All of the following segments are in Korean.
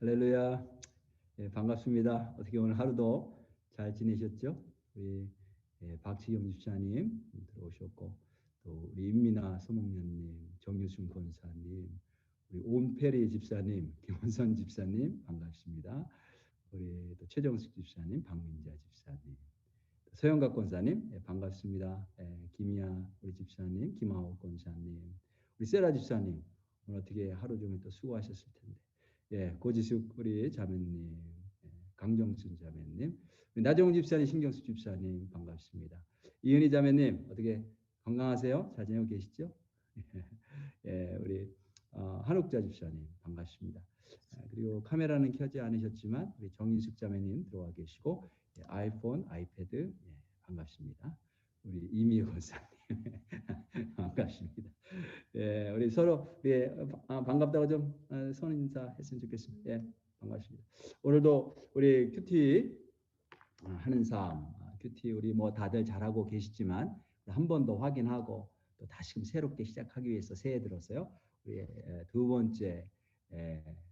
할렐루야. 예, 반갑습니다. 어떻게 오늘 하루도 잘 지내셨죠? 우리 박지영 집사님 들어오셨고, 또 우리 임미나 서목련님, 정유순 권사님, 우리 온페리 집사님, 김원선 집사님 반갑습니다. 우리 또 최정숙 집사님, 박민자 집사님, 서영각 권사님 반갑습니다. 김희아 우리 집사님, 김하옥 권사님, 우리 세라 집사님 오늘 어떻게 하루 종일 또 수고하셨을 텐데. 고지숙 우리 자매님, 강정순 자매님, 나정훈 집사님, 신경수 집사님 반갑습니다. 이은희 자매님 어떻게 건강하세요? 잘 지내고 계시죠? 우리 한옥자 집사님 반갑습니다. 그리고 카메라는 켜지 않으셨지만 우리 정인숙 자매님 들어와 계시고, 아이폰, 아이패드 반갑습니다. 우리 이미호 권사님 반갑습니다. 우리 서로 반갑다고 좀 손 인사했으면 좋겠습니다. 반갑습니다. 오늘도 우리 큐티 하는 삶, 큐티 우리 뭐 다들 잘하고 계시지만 한 번 더 확인하고 또 다시금 새롭게 시작하기 위해서 새해 들어서요. 우리 두 번째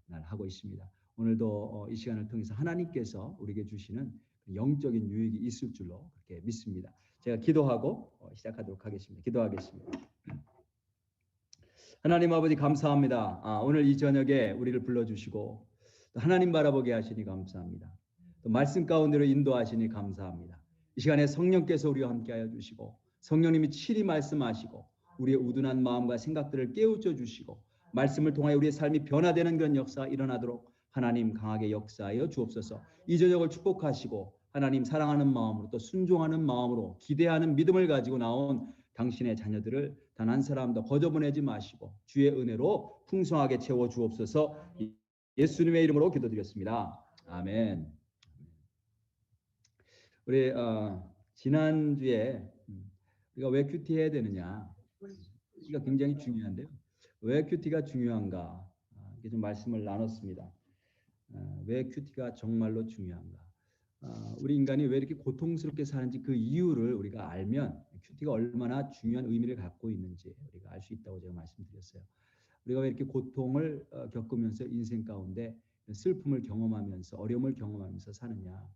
날 하고 있습니다. 오늘도 이 시간을 통해서 하나님께서 우리에게 주시는 영적인 유익이 있을 줄로 그렇게 믿습니다. 제가 기도하고 시작하도록 하겠습니다. 기도하겠습니다. 하나님 아버지 감사합니다. 오늘 이 저녁에 우리를 불러주시고 또 하나님 바라보게 하시니 감사합니다. 또 말씀 가운데로 인도하시니 감사합니다. 이 시간에 성령께서 우리와 함께하여 주시고 성령님이 친히 말씀하시고 우리의 우둔한 마음과 생각들을 깨우쳐 주시고 말씀을 통하여 우리의 삶이 변화되는 그런 역사가 일어나도록 하나님 강하게 역사하여 주옵소서. 이 저녁을 축복하시고 하나님 사랑하는 마음으로 또 순종하는 마음으로 기대하는 믿음을 가지고 나온 당신의 자녀들을 단 한 사람도 거저보내지 마시고 주의 은혜로 풍성하게 채워 주옵소서. 예수님의 이름으로 기도드렸습니다. 아멘. 우리 지난주에 우리가 왜 큐티 해야 되느냐, 큐티가 굉장히 중요한데요. 왜 큐티가 중요한가, 이게 좀 말씀을 나눴습니다. 왜 큐티가 정말로 중요한가, 우리 인간이 왜 이렇게 고통스럽게 사는지 그 이유를 우리가 알면 큐티가 얼마나 중요한 의미를 갖고 있는지 우리가 알 수 있다고 제가 말씀드렸어요. 우리가 왜 이렇게 고통을 겪으면서 인생 가운데 슬픔을 경험하면서 어려움을 경험하면서 사느냐.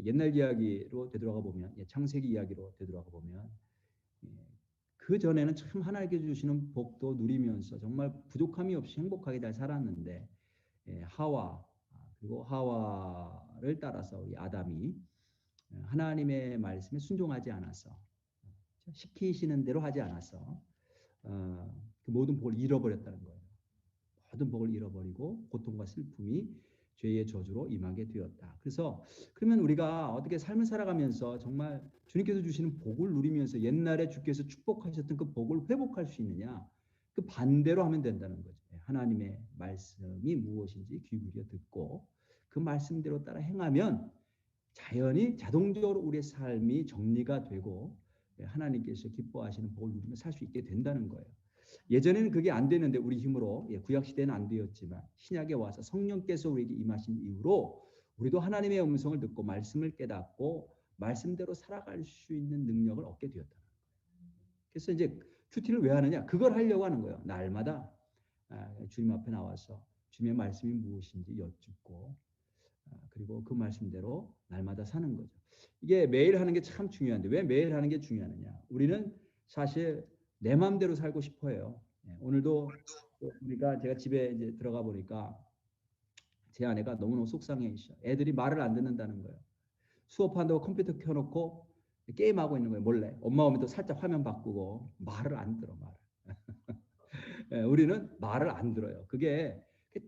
옛날 이야기로 되돌아가 보면, 창세기 이야기로 되돌아가 보면 그 전에는 참 하나님께 주시는 복도 누리면서 정말 부족함이 없이 행복하게 잘 살았는데, 하와 그리고 하와를 따라서 우리 아담이 하나님의 말씀에 순종하지 않아서, 시키시는 대로 하지 않아서 그 모든 복을 잃어버렸다는 거예요. 모든 복을 잃어버리고 고통과 슬픔이 죄의 저주로 임하게 되었다. 그래서 그러면 우리가 어떻게 삶을 살아가면서 정말 주님께서 주시는 복을 누리면서 옛날에 주께서 축복하셨던 그 복을 회복할 수 있느냐? 그 반대로 하면 된다는 거죠. 하나님의 말씀이 무엇인지 귀 기울여 듣고 그 말씀대로 따라 행하면 자연히 자동적으로 우리의 삶이 정리가 되고 하나님께서 기뻐하시는 복을 누리며 살 수 있게 된다는 거예요. 예전에는 그게 안 되는데 우리 힘으로, 구약시대는 안 되었지만 신약에 와서 성령께서 우리에게 임하신 이후로 우리도 하나님의 음성을 듣고 말씀을 깨닫고 말씀대로 살아갈 수 있는 능력을 얻게 되었다는 거예요. 그래서 이제 큐티를 왜 하느냐? 그걸 하려고 하는 거예요. 날마다 주님 앞에 나와서 주님의 말씀이 무엇인지 여쭙고 그리고 그 말씀대로 날마다 사는 거죠. 이게 매일 하는 게 참 중요한데 왜 매일 하는 게 중요하느냐? 우리는 사실 내 마음대로 살고 싶어요. 오늘도 우리가 제가 집에 이제 들어가 보니까 제 아내가 너무너무 속상해 있어. 애들이 말을 안 듣는다는 거예요. 수업한다고 컴퓨터 켜놓고 게임하고 있는 거예요. 몰래. 엄마 오면 또 살짝 화면 바꾸고 말을 안 들어. 우리는 말을 안 들어요. 그게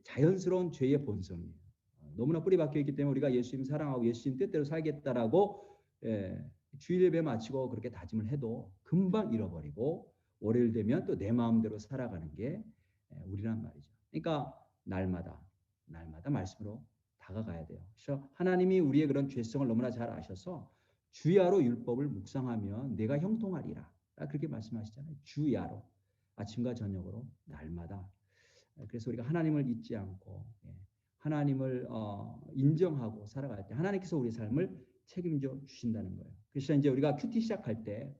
자연스러운 죄의 본성이에요. 너무나 뿌리 박혀 있기 때문에 우리가 예수님 사랑하고 예수님 뜻대로 살겠다라고 주일 예배 마치고 그렇게 다짐을 해도 금방 잃어버리고 월요일 되면 또 내 마음대로 살아가는 게 우리란 말이죠. 그러니까 날마다 말씀으로 다가가야 돼요. 그래서 하나님이 우리의 그런 죄성을 너무나 잘 아셔서 주야로 율법을 묵상하면 내가 형통하리라. 그렇게 말씀하시잖아요. 주야로. 아침과 저녁으로 날마다. 그래서 우리가 하나님을 잊지 않고 하나님을 인정하고 살아갈 때 하나님께서 우리의 삶을 책임져 주신다는 거예요. 그래서 이제 우리가 큐티 시작할 때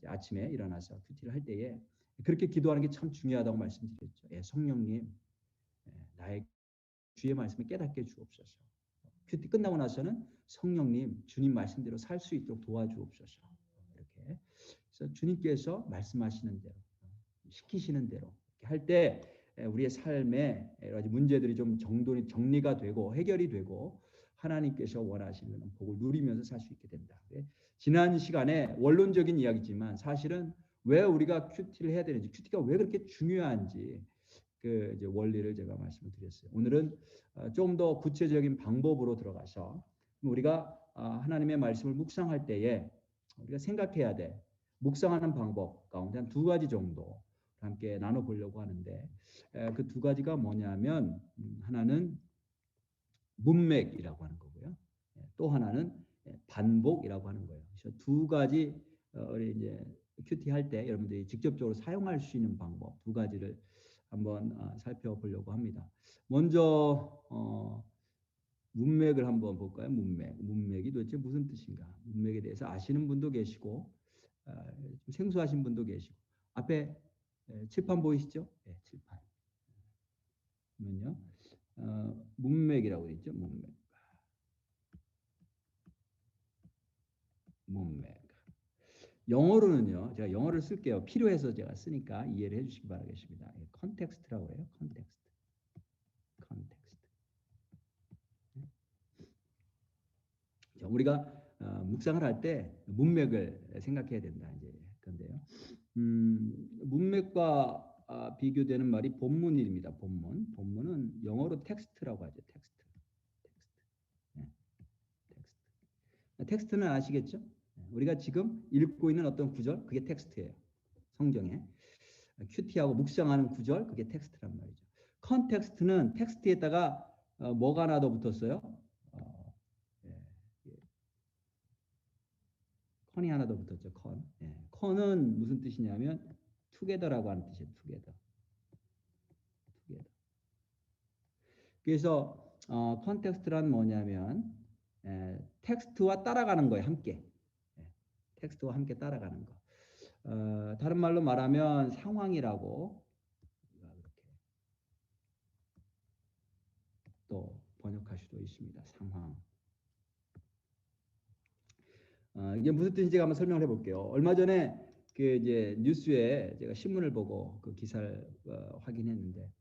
아침에 일어나서 큐티를 할 때에 그렇게 기도하는 게 참 중요하다고 말씀드렸죠. 성령님, 나에게 주의 말씀을 깨닫게 주옵소서. 큐티 끝나고 나서는 성령님 주님 말씀대로 살 수 있도록 도와주옵소서. 이렇게 그래서 주님께서 말씀하시는 대로 시키시는 대로 할 때 우리의 삶에 여러 가지 문제들이 좀 정리가 되고 해결이 되고 하나님께서 원하시는 복을 누리면서 살 수 있게 된다. 지난 시간에 원론적인 이야기지만 사실은 왜 우리가 큐티를 해야 되는지, 큐티가 왜 그렇게 중요한지 그 이제 원리를 제가 말씀을 드렸어요. 오늘은 좀 더 구체적인 방법으로 들어가서 우리가 하나님의 말씀을 묵상할 때에 우리가 생각해야 돼. 묵상하는 방법 가운데 한 두 가지 정도 함께 나눠보려고 하는데 그 두 가지가 뭐냐면 하나는 문맥이라고 하는 거고요. 또 하나는 반복이라고 하는 거예요. 그래서 두 가지 우리 이제 큐티 할 때 여러분들이 직접적으로 사용할 수 있는 방법 두 가지를 한번 살펴보려고 합니다. 먼저 문맥을 한번 볼까요? 문맥이 도대체 무슨 뜻인가? 문맥에 대해서 아시는 분도 계시고 좀 생소하신 분도 계시고 앞에 칠판 보이시죠? 네, 칠판. 그러면요, 문맥이라고 되어 있죠. 문맥. 영어로는요, 제가 영어를 쓸게요. 필요해서 제가 쓰니까 이해를 해주시기 바라겠습니다. 컨텍스트라고 해요. 컨텍스트. 우리가 묵상을 할 때 문맥을 생각해야 된다. 이제 그런데요. 문맥과 비교되는 말이 본문입니다. 본문은 영어로 텍스트라고 하죠. 텍스트. 네. 텍스트는 아시겠죠? 우리가 지금 읽고 있는 어떤 구절, 그게 텍스트예요. 성경에. 큐티하고 묵상하는 구절, 그게 텍스트란 말이죠. 컨텍스트는 텍스트에다가 뭐가 하나 더 붙었어요? 컨이 하나 더 붙었죠. 컨. 컨은 무슨 뜻이냐면 투게더라고 하는 뜻이에요. 투게더. 그래서 컨텍스트란 뭐냐면 텍스트와 따라가는 거예요. 함께. 텍스트와 함께 따라가는 거. 다른 말로 말하면 상황이라고 이렇게 또 번역할 수도 있습니다. 상황. 이게 무슨 뜻인지 한번 설명을 해볼게요. 얼마 전에 그 이제 뉴스에 제가 신문을 보고 그 기사를 확인했는데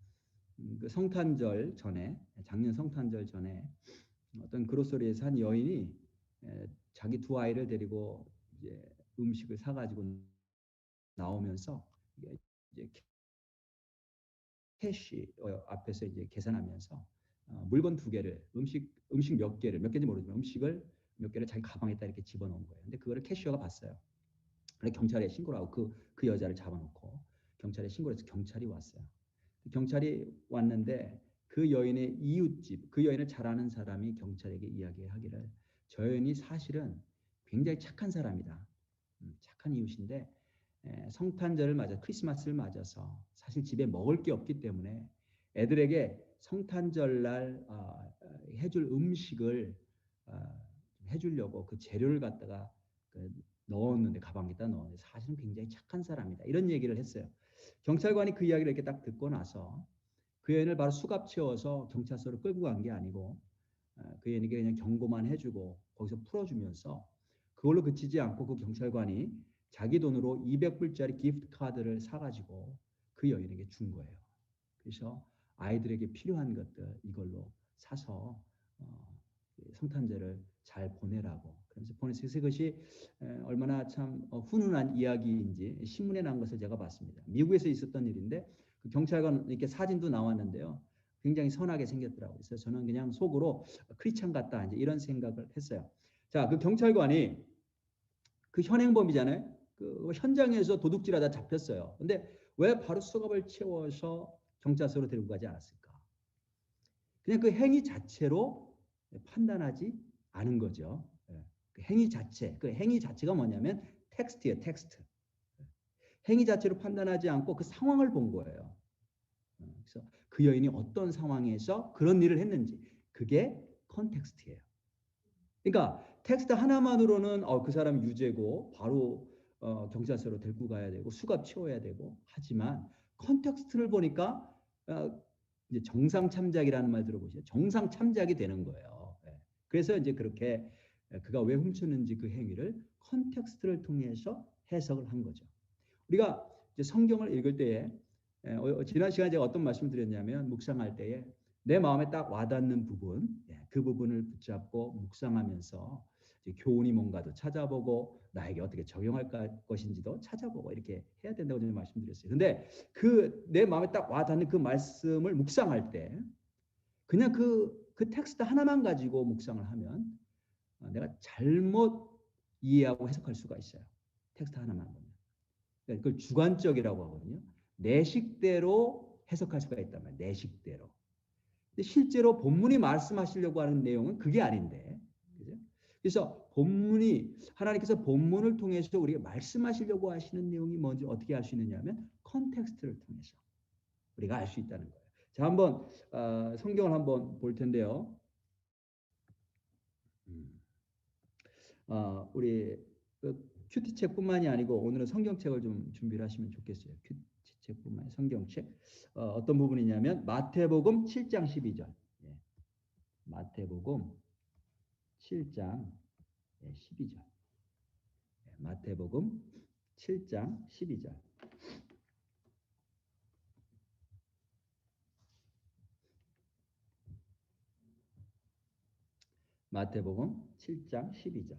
그 성탄절 전에 작년 성탄절 전에 어떤 그로서리에서 한 여인이 자기 두 아이를 데리고 이제 음식을 사가지고 나오면서 이제 캐시 앞에서 이제 계산하면서 물건 두 개를 음식 몇 개인지 모르지만 음식을 몇 개를 자기 가방에다 이렇게 집어넣은 거예요. 근데 그거를 캐시어가 봤어요. 그래서 경찰에 신고를 하고 그 여자를 잡아놓고 경찰에 신고를 해서 경찰이 왔어요. 경찰이 왔는데 그 여인의 이웃집, 그 여인을 잘 아는 사람이 경찰에게 이야기하기를 저 여인이 사실은 굉장히 착한 사람이다. 착한 이웃인데 성탄절을 맞아 크리스마스를 맞아서 사실 집에 먹을 게 없기 때문에 애들에게 성탄절날 해줄 음식을 해주려고 그 재료를 갖다가 넣었는데 가방에다 넣었는데 사실은 굉장히 착한 사람이다. 이런 얘기를 했어요. 경찰관이 그 이야기를 이렇게 딱 듣고 나서 그 여인을 바로 수갑 채워서 경찰서로 끌고 간 게 아니고 그 여인에게 그냥 경고만 해주고 거기서 풀어주면서 그걸로 그치지 않고 그 경찰관이 자기 돈으로 200불짜리 기프트 카드를 사가지고 그 여인에게 준 거예요. 그래서 아이들에게 필요한 것들 이걸로 사서 성탄절을 잘 보내라고. 그래서 보냈어요. 그것이 얼마나 참 훈훈한 이야기인지 신문에 난 것을 제가 봤습니다. 미국에서 있었던 일인데 그 경찰관 이렇게 사진도 나왔는데요. 굉장히 선하게 생겼더라고요. 그래서 저는 그냥 속으로 크리스찬 같다 이제 이런 생각을 했어요. 자, 그 경찰관이 그 현행범이잖아요. 그 현장에서 도둑질하다 잡혔어요. 근데 왜 바로 수갑을 채워서 경찰서로 데리고 가지 않았을까? 그냥 그 행위 자체로 판단하지 않은 거죠. 그 행위 자체가 뭐냐면 텍스트예요. 텍스트. 행위 자체로 판단하지 않고 그 상황을 본 거예요. 그래서 그 여인이 어떤 상황에서 그런 일을 했는지 그게 컨텍스트예요. 그러니까 텍스트 하나만으로는 그 사람이 유죄고 바로 경찰서로 데리고 가야 되고 수갑 채워야 되고 하지만 컨텍스트를 보니까 이제 정상 참작이라는 말 들어보시죠. 정상 참작이 되는 거예요. 예. 그래서 이제 그렇게 그가 왜 훔쳤는지 그 행위를 컨텍스트를 통해서 해석을 한 거죠. 우리가 이제 성경을 읽을 때에 지난 시간에 제가 어떤 말씀을 드렸냐면 묵상할 때에 내 마음에 딱 와닿는 부분, 그 부분을 붙잡고 묵상하면서 이제 교훈이 뭔가도 찾아보고 나에게 어떻게 적용할 것인지도 찾아보고 이렇게 해야 된다고 저는 말씀드렸어요. 근데 그 내 마음에 딱 와닿는 그 말씀을 묵상할 때 그냥 그 텍스트 하나만 가지고 묵상을 하면 내가 잘못 이해하고 해석할 수가 있어요. 텍스트 하나만 보면. 그러니까 그걸 주관적이라고 하거든요. 내 식대로 해석할 수가 있단 말이에요. 내 식대로. 근데 실제로 본문이 말씀하시려고 하는 내용은 그게 아닌데. 그죠? 그래서 본문이 하나님께서 본문을 통해서 우리가 말씀하시려고 하시는 내용이 뭔지 어떻게 알 수 있느냐 하면 컨텍스트를 통해서 우리가 알 수 있다는 거예요. 자, 한번 성경을 한번 볼 텐데요. 우리 큐티책뿐만이 아니고 오늘은 성경책을 좀 준비를 하시면 좋겠어요. 큐티책뿐만 아니라 성경책. 어떤 부분이냐면 마태복음 7장 12절. 예. 마태복음 7장 12절. 예. 마태복음 7장 12절. 마태복음 7장 12절.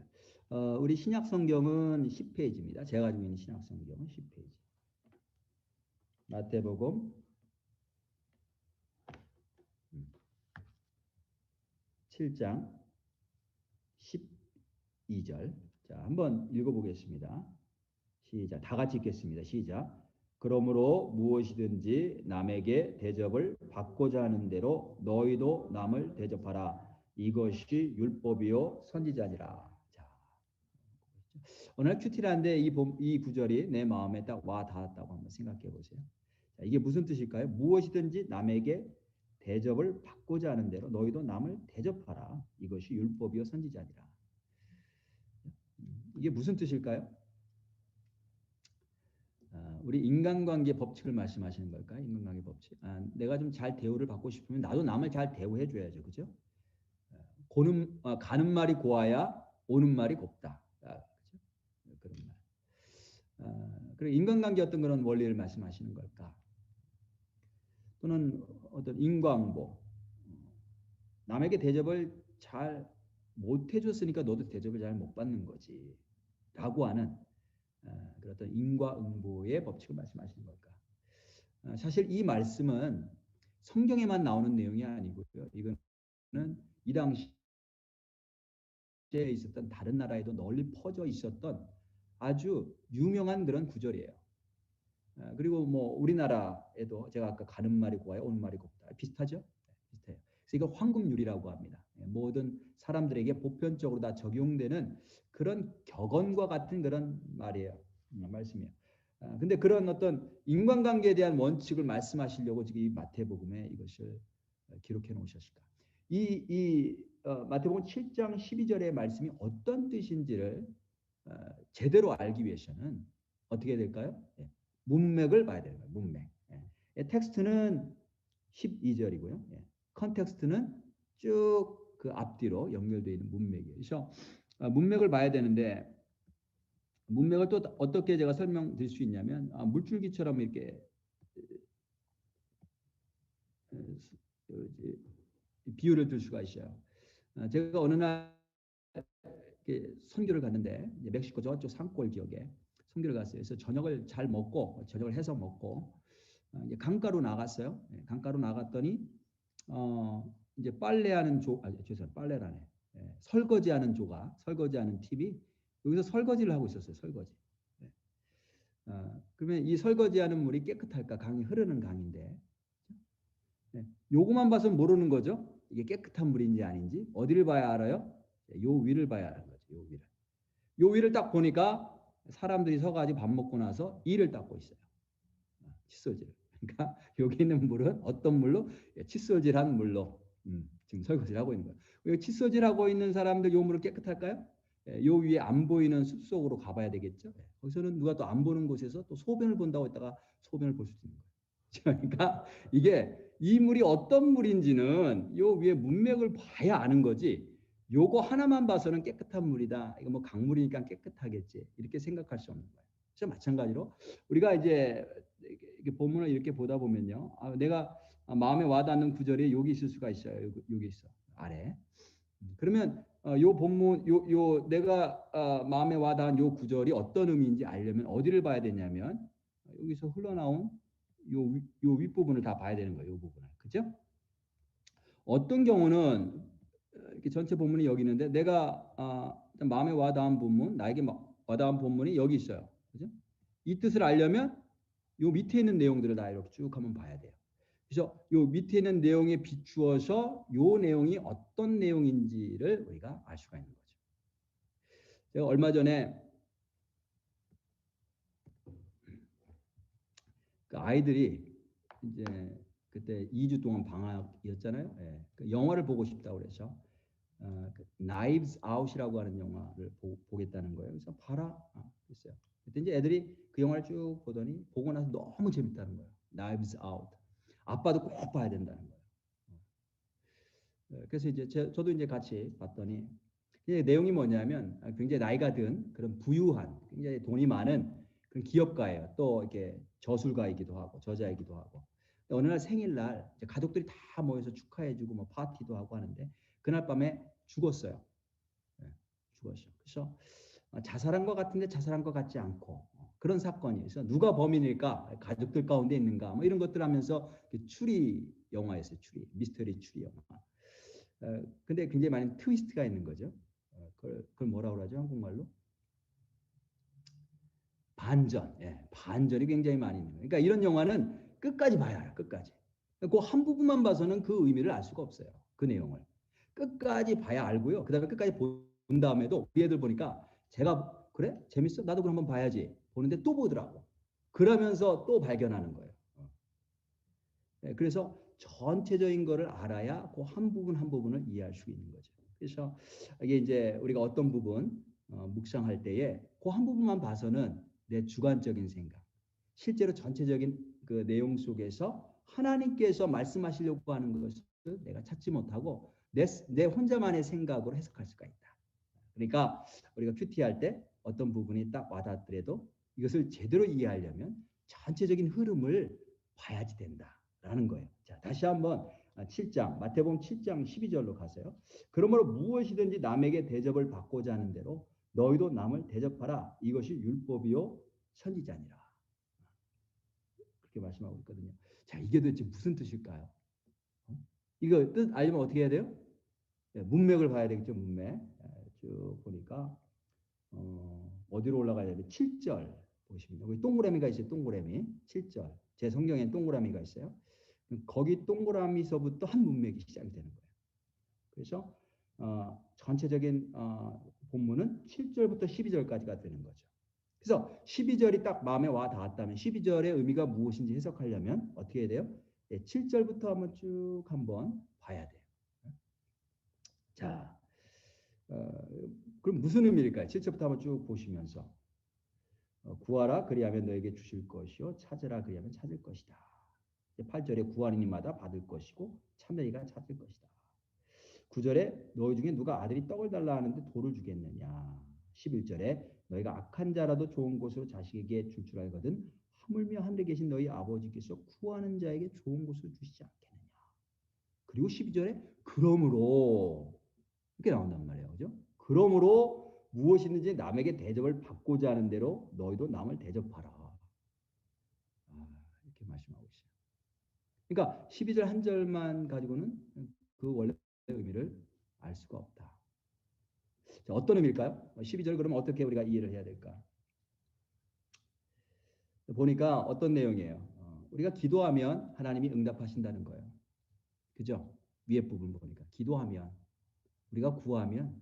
우리 신약 성경은 10페이지입니다. 제가 가지고 있는 신약 성경은 10페이지. 마태복음 7장 12절. 자, 한번 읽어보겠습니다. 시작. 다 같이 읽겠습니다. 시작. 그러므로 무엇이든지 남에게 대접을 받고자 하는 대로 너희도 남을 대접하라. 이것이 율법이요 선지자니라. 자, 오늘 큐티라는데 이 구절이 내 마음에 딱 와 닿았다고 한번 생각해 보세요. 자, 이게 무슨 뜻일까요? 무엇이든지 남에게 대접을 받고자 하는 대로 너희도 남을 대접하라. 이것이 율법이요 선지자니라. 이게 무슨 뜻일까요? 우리 인간관계 법칙을 말씀하시는 걸까요? 인간관계 법칙. 내가 좀 잘 대우를 받고 싶으면 나도 남을 잘 대우해 줘야죠. 그죠? 가는 말이 고와야 오는 말이 곱다. 그죠? 그런 말. 그리고 인간관계 어떤 그런 원리를 말씀하시는 걸까? 또는 어떤 인과응보. 남에게 대접을 잘 못 해줬으니까 너도 대접을 잘 못 받는 거지. 라고 하는 그런 어떤 인과응보의 법칙을 말씀하시는 걸까? 사실 이 말씀은 성경에만 나오는 내용이 아니고요. 이거는 이 당시에 있었던 다른 나라에도 널리 퍼져 있었던 아주 유명한 그런 구절이에요. 그리고 뭐 우리나라에도 제가 아까 가는 말이 고와요, 오는 말이 곱다. 비슷하죠? 비슷해요. 그래서 이거 황금률이라고 합니다. 모든 사람들에게 보편적으로 다 적용되는 그런 격언과 같은 그런 말이에요. 말씀이에요. 근데 그런 어떤 인간관계에 대한 원칙을 말씀하시려고 지금 이 마태복음에 이것을 기록해 놓으셨을까? 마태복음 7장 12절의 말씀이 어떤 뜻인지를 제대로 알기 위해서는 어떻게 될까요? 문맥을 봐야 되는 거예요. 문맥. 텍스트는 12절이고요. 컨텍스트는 쭉 그 앞뒤로 연결되어 있는 문맥이에요. 그래서 문맥을 봐야 되는데 문맥을 또 어떻게 제가 설명드릴 수 있냐면 물줄기처럼 이렇게 비유를 들 수가 있어요. 제가 어느 날 선교를 갔는데 멕시코 저쪽 산골 지역에 선교를 갔어요. 그래서 저녁을 해서 먹고 이제 강가로 나갔어요. 강가로 나갔더니 이제 빨래라네. 설거지하는 설거지하는 팁이 여기서 설거지를 하고 있었어요. 설거지. 그러면 이 설거지하는 물이 깨끗할까? 강이 흐르는 강인데. 요거만 봐서 모르는 거죠. 이게 깨끗한 물인지 아닌지. 어디를 봐야 알아요? 요 위를 봐야 하는 거죠. 요 위를. 요 위를 딱 보니까 사람들이 서가지고 밥 먹고 나서 이를 닦고 있어요. 칫솔질. 그러니까 여기 있는 물은 어떤 물로? 칫솔질한 물로 지금 설거지를 하고 있는 거예요. 칫솔질하고 있는 사람들 요 물은 깨끗할까요? 요 위에 안 보이는 숲속으로 가봐야 되겠죠. 거기서는 누가 또 안 보는 곳에서 또 소변을 본다고 했다가 소변을 볼 수도 있는 거예요. 그러니까 이게 이 물이 어떤 물인지는 요 위에 문맥을 봐야 아는 거지. 요거 하나만 봐서는 깨끗한 물이다. 이거 뭐 강물이니까 깨끗하겠지. 이렇게 생각할 수 없는 거예요. 그래서 마찬가지로 우리가 이제 이게 본문을 이렇게 보다 보면요. 내가 마음에 와닿는 구절이 여기 있을 수가 있어요. 여기 있어. 아래. 그러면 요 본문 요 내가 마음에 와닿은 요 구절이 어떤 의미인지 알려면 어디를 봐야 되냐면 여기서 흘러나온 요 윗부분을 다 봐야 되는 거예요. 요 부분을. 그죠? 어떤 경우는 이렇게 전체 본문이 여기 있는데 내가 마음에 와닿은 본문, 나에게 와닿은 본문이 여기 있어요. 그죠? 이 뜻을 알려면 요 밑에 있는 내용들을 다 이렇게 쭉 한번 봐야 돼요. 그래서 요 밑에 있는 내용에 비추어서 요 내용이 어떤 내용인지를 우리가 알 수가 있는 거죠. 제가 얼마 전에 그 아이들이 이제 그때 2주 동안 방학이었잖아요. 예. 그 영화를 보고 싶다고 그래서 Knives Out이라고 하는 영화를 보겠다는 거예요. 그래서 봐라. 그랬어요. 그때 이제 애들이 그 영화를 쭉 보더니 보고 나서 너무 재밌다는 거예요. Knives Out. 아빠도 꼭 봐야 된다는 거예요. 그래서 이제 저도 이제 같이 봤더니 내용이 뭐냐면 굉장히 나이가 든 그런 부유한 굉장히 돈이 많은 그런 기업가예요. 또 이렇게 저술가이기도 하고 저자이기도 하고. 어느 날 생일날 가족들이 다 모여서 축하해주고 뭐 파티도 하고 하는데 그날 밤에 죽었어요. 네, 죽었어요. 그래서 자살한 것 같은데 자살한 것 같지 않고 그런 사건이 그래서 누가 범인일까 가족들 가운데 있는가 뭐 이런 것들 하면서 추리 영화였어요. 추리 미스터리 추리 영화. 근데 굉장히 많은 트위스트가 있는 거죠. 그걸 뭐라고 그러죠? 한국말로? 반전. 예, 반전이 굉장히 많이 있는 거예요. 그러니까 이런 영화는 끝까지 봐야 알아. 끝까지. 그 한 부분만 봐서는 그 의미를 알 수가 없어요. 그 내용을. 끝까지 봐야 알고요. 그다음에 끝까지 본 다음에도 우리 애들 보니까 제가 그래? 재밌어? 나도 그럼 한번 봐야지. 보는데 또 보더라고. 그러면서 또 발견하는 거예요. 네, 그래서 전체적인 거를 알아야 그 한 부분 한 부분을 이해할 수 있는 거죠. 그래서 이게 이제 우리가 어떤 부분 묵상할 때에 그 한 부분만 봐서는 내 주관적인 생각, 실제로 전체적인 그 내용 속에서 하나님께서 말씀하시려고 하는 것을 내가 찾지 못하고 내 혼자만의 생각으로 해석할 수가 있다. 그러니까 우리가 큐티할 때 어떤 부분이 딱 와닿더라도 이것을 제대로 이해하려면 전체적인 흐름을 봐야지 된다라는 거예요. 자, 다시 한번 7장 마태복음 7장 12절로 가세요. 그러므로 무엇이든지 남에게 대접을 받고자 하는 대로 너희도 남을 대접하라. 이것이 율법이요 선지자니라. 그렇게 말씀하고 있거든요. 자, 이게 도대체 무슨 뜻일까요? 이거 뜻 알려면 어떻게 해야 돼요? 네, 문맥을 봐야 되겠죠. 문맥. 쭉 보니까 어디로 올라가야 되나? 7절 보시면 여기 동그라미가 있어요. 동그라미 7절. 제 성경엔 동그라미가 있어요. 거기 동그라미서부터 한 문맥이 시작이 되는 거예요. 그래서 전체적인 본문은 7절부터 12절까지가 되는 거죠. 그래서 12절이 딱 마음에 와 닿았다면 12절의 의미가 무엇인지 해석하려면 어떻게 해야 돼요? 7절부터 한번 쭉 한번 봐야 돼요. 자, 그럼 무슨 의미일까요? 7절부터 한번 쭉 보시면서 구하라 그리하면 너에게 주실 것이요 찾으라 그리하면 찾을 것이다. 8절에 구하는 이마다 받을 것이고 찾는 이가 찾을 것이다. 9절에 너희 중에 누가 아들이 떡을 달라 하는데 돌을 주겠느냐. 11절에 너희가 악한 자라도 좋은 곳으로 자식에게 줄 줄 알거든 하물며 하늘에 계신 너희 아버지께서 구하는 자에게 좋은 곳을 주시지 않겠느냐. 그리고 12절에 그러므로 이렇게 나온단 말이에요. 그죠? 그러므로 무엇이든지 남에게 대접을 받고자 하는 대로 너희도 남을 대접하라. 이렇게 말씀하고 있어요. 그러니까 12절 한 절만 가지고는 그 원래 의미를 알 수가 없다. 자, 어떤 의미일까요? 12절 그러면 어떻게 우리가 이해를 해야 될까? 보니까 어떤 내용이에요? 우리가 기도하면 하나님이 응답하신다는 거예요. 그죠? 위에 부분 보니까 기도하면 우리가 구하면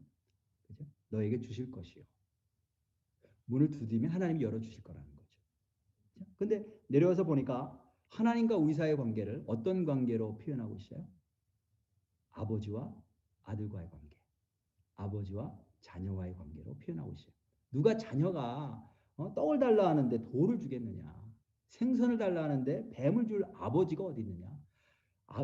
그죠? 너에게 주실 것이요. 문을 두드리면 하나님이 열어주실 거라는 거죠. 근데 내려와서 보니까 하나님과 우리 사이의 관계를 어떤 관계로 표현하고 있어요? 아버지와 아들과의 관계, 아버지와 자녀와의 관계로 표현하고 있어요. 누가 자녀가 떡을 달라 하는데 돌을 주겠느냐? 생선을 달라 하는데 뱀을 줄 아버지가 어디 있느냐?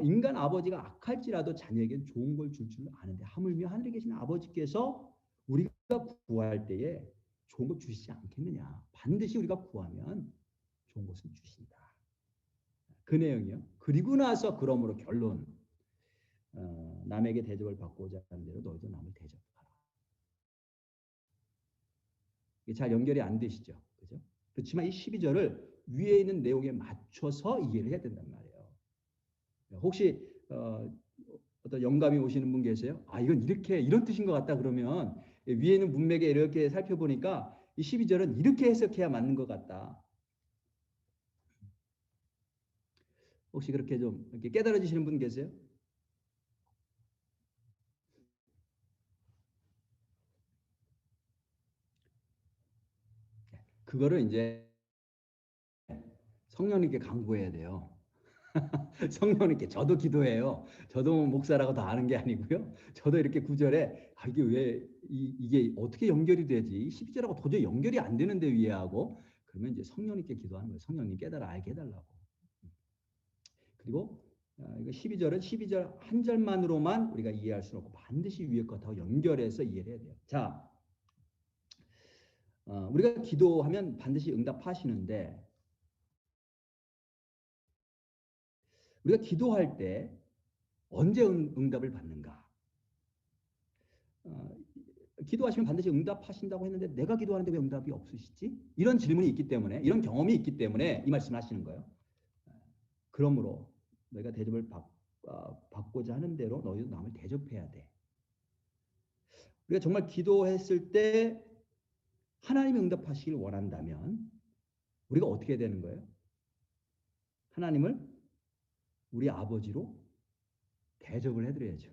인간 아버지가 악할지라도 자녀에겐 좋은 걸 줄 줄 아는데 하물며 하늘에 계신 아버지께서 우리가 구할 때에 좋은 걸 주시지 않겠느냐? 반드시 우리가 구하면 좋은 것을 주신다. 그 내용이요. 그리고 나서 그러므로 결론. 남에게 대접을 받고자 하는 대로 너희도 남을 대접하라. 이게 잘 연결이 안 되시죠? 그죠? 그렇지만 이 12절을 위에 있는 내용에 맞춰서 이해를 해야 된단 말이에요. 혹시 어떤 영감이 오시는 분 계세요? 이건 이렇게 이런 뜻인 것 같다 그러면 위에 있는 문맥에 이렇게 살펴보니까 이 12절은 이렇게 해석해야 맞는 것 같다. 혹시 그렇게 좀 이렇게 깨달아지시는 분 계세요? 그거를 이제 성령님께 강구해야 돼요. 성령님께 저도 기도해요. 저도 목사라고 다 아는 게 아니고요. 저도 이렇게 구절에 이게 왜 이게 어떻게 연결이 되지? 12절하고 도저히 연결이 안 되는데 위에하고 그러면 이제 성령님께 기도하는 거예요. 성령님 깨달아 알게 해달라고. 그리고 이거 12절은 12절 한 절만으로만 우리가 이해할 수는 없고 반드시 위에 것하고 연결해서 이해를 해야 돼요. 자, 우리가 기도하면 반드시 응답하시는데 우리가 기도할 때 언제 응답을 받는가? 기도하시면 반드시 응답하신다고 했는데 내가 기도하는데 왜 응답이 없으시지? 이런 질문이 있기 때문에 이런 경험이 있기 때문에 이 말씀을 하시는 거예요. 그러므로 너희가 대접을 받고자 하는 대로 너희도 남을 대접해야 돼. 우리가 정말 기도했을 때 하나님이 응답하시길 원한다면 우리가 어떻게 해야 되는 거예요? 하나님을 우리 아버지로 대접을 해드려야죠.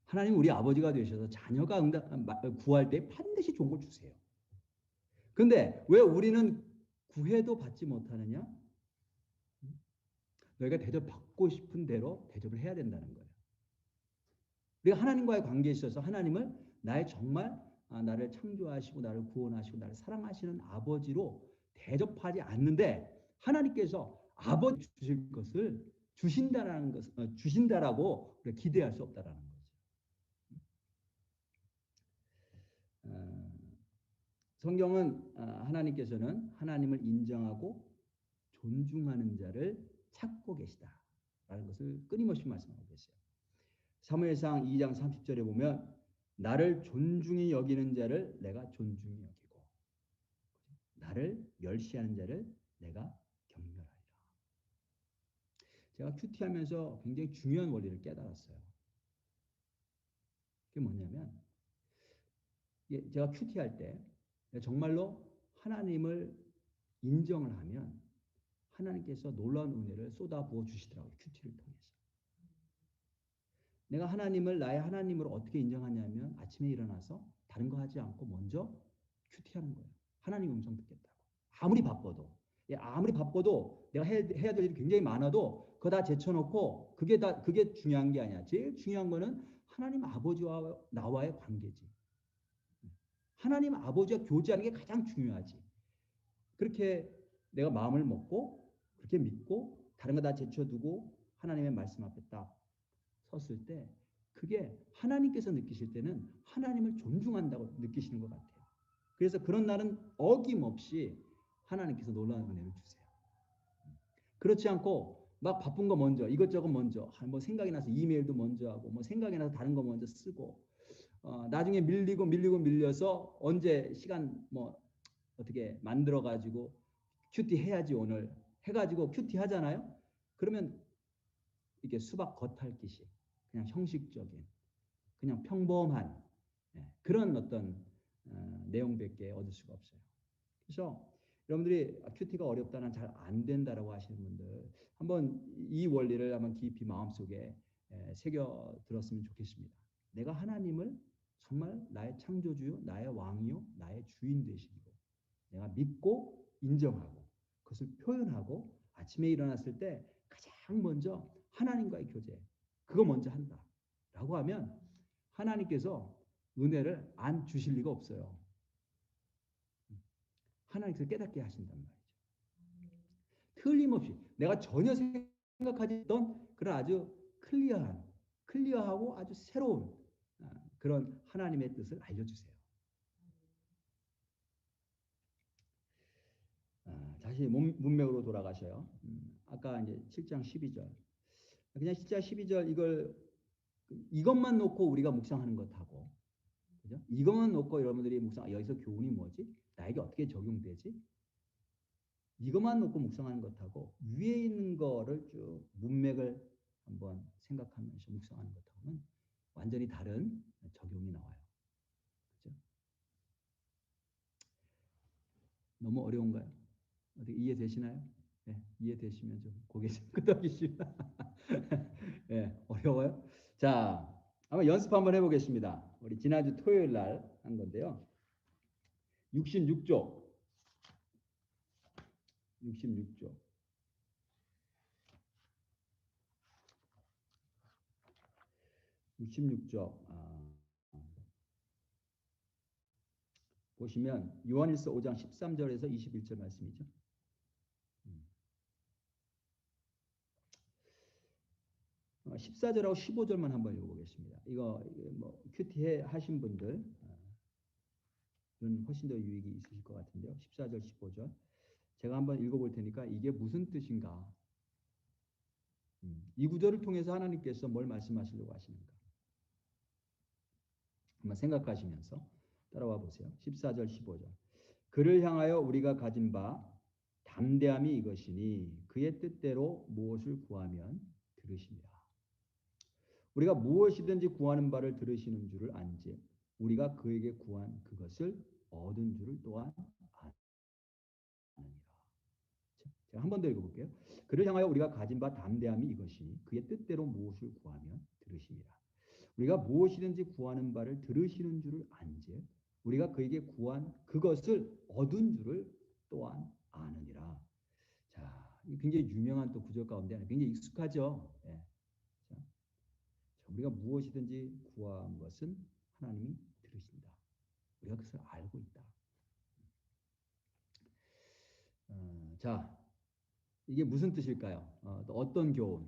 하나님 우리 아버지가 되셔서 자녀가 구할 때 반드시 좋은 걸 주세요. 근데 왜 우리는 구해도 받지 못하느냐? 너희가 대접받고 싶은 대로 대접을 해야 된다는 거예요. 우리가 하나님과의 관계에 있어서 하나님을 나의 정말 나를 창조하시고 나를 구원하시고 나를 사랑하시는 아버지로 대접하지 않는데 하나님께서 아버지 주실 것을 주신다라는 것, 주신다라고 우리가 기대할 수 없다라는 거죠. 성경은 하나님께서는 하나님을 인정하고 존중하는 자를 찾고 계시다라는 것을 끊임없이 말씀하고 계세요. 사무엘상 2장 30절에 보면 나를 존중히 여기는 자를 내가 존중히 여기고 나를 멸시하는 자를 내가 경멸하리라. 제가 큐티하면서 굉장히 중요한 원리를 깨달았어요. 그게 뭐냐면 제가 큐티할 때 정말로 하나님을 인정을 하면 하나님께서 놀라운 은혜를 쏟아부어 주시더라고요. 큐티를 통해서. 내가 하나님을 나의 하나님으로 어떻게 인정하냐면 아침에 일어나서 다른 거 하지 않고 먼저 큐티하는 거예요. 하나님 음성 듣겠다고. 아무리 바빠도. 아무리 바빠도 내가 해야 될 일이 굉장히 많아도 그거 다 제쳐놓고 그게 중요한 게 아니야. 제일 중요한 거는 하나님 아버지와 나와의 관계지. 하나님 아버지와 교제하는 게 가장 중요하지. 그렇게 내가 마음을 먹고 그렇게 믿고 다른 거 다 제쳐두고 하나님의 말씀 앞에 딱 섰을 때 그게 하나님께서 느끼실 때는 하나님을 존중한다고 느끼시는 것 같아요. 그래서 그런 날은 어김없이 하나님께서 놀라운 은혜를 주세요. 그렇지 않고 막 바쁜 거 먼저 이것저것 먼저 뭐 생각이 나서 이메일도 먼저 하고 뭐 생각이 나서 다른 거 먼저 쓰고 나중에 밀려서 언제 시간 뭐 어떻게 만들어 가지고 큐티 해야지 오늘 해가지고 큐티 하잖아요. 그러면 이게 수박 겉핥기식 그냥 형식적인 그냥 평범한 그런 어떤 내용밖에 얻을 수가 없어요. 그래서 여러분들이 큐티가 어렵다는 잘 안 된다라고 하시는 분들 한번 이 원리를 한번 깊이 마음속에 새겨 들었으면 좋겠습니다. 내가 하나님을 정말 나의 창조주요, 나의 왕이요, 나의 주인 되시고 내가 믿고 인정하고 그것을 표현하고 아침에 일어났을 때 가장 먼저 하나님과의 교제 그거 먼저 한다라고 하면 하나님께서 은혜를 안 주실 리가 없어요. 하나님께서 깨닫게 하신단 말이죠. 틀림없이 내가 전혀 생각하지 않던 그런 아주 클리어하고 아주 새로운 그런 하나님의 뜻을 알려주세요. 다시 문맥으로 돌아가셔요. 아까 이제 7장 12절. 그냥 7장 12절 이것만 놓고 우리가 묵상하는 것하고, 그죠? 이것만 놓고 여러분들이 여기서 교훈이 뭐지? 나에게 어떻게 적용되지? 이것만 놓고 묵상하는 것하고 위에 있는 거를 쭉 문맥을 한번 생각하면서 묵상하는 것하고는 완전히 다른 적용이 나와요. 그죠? 너무 어려운가요? 어떻게 이해되시나요? 네, 이해되시면 좀 고개 좀 끄덕이시면. 네, 어려워요? 자, 한번 연습 한번 해보겠습니다. 우리 지난주 토요일 날 한 건데요. 66쪽. 66쪽. 66쪽. 보시면 요한일서 5장 13절에서 21절 말씀이죠. 14절하고 15절만 한번 읽어보겠습니다. 이거 뭐 큐티 하신 분들은 훨씬 더 유익이 있으실 것 같은데요. 14절, 15절. 제가 한번 읽어볼 테니까 이게 무슨 뜻인가? 이 구절을 통해서 하나님께서 뭘 말씀하시려고 하시는가? 한번 생각하시면서 따라와 보세요. 14절, 15절. 그를 향하여 우리가 가진 바 담대함이 이것이니 그의 뜻대로 무엇을 구하면 들으시리라. 우리가 무엇이든지 구하는 바를 들으시는 줄을 안지 우리가 그에게 구한 그것을 얻은 줄을 또한 아느니라. 제가 한 번 더 읽어볼게요. 그를 향하여 우리가 가진 바 담대함이 이것이니 그의 뜻대로 무엇을 구하면 들으시니라. 우리가 무엇이든지 구하는 바를 들으시는 줄을 안지 우리가 그에게 구한 그것을 얻은 줄을 또한 아느니라. 자, 굉장히 유명한 또 구절 가운데 굉장히 익숙하죠. 예. 우리가 무엇이든지 구한 것은 하나님이 들으신다. 우리가 그것을 알고 있다. 자, 이게 무슨 뜻일까요? 어떤 교훈?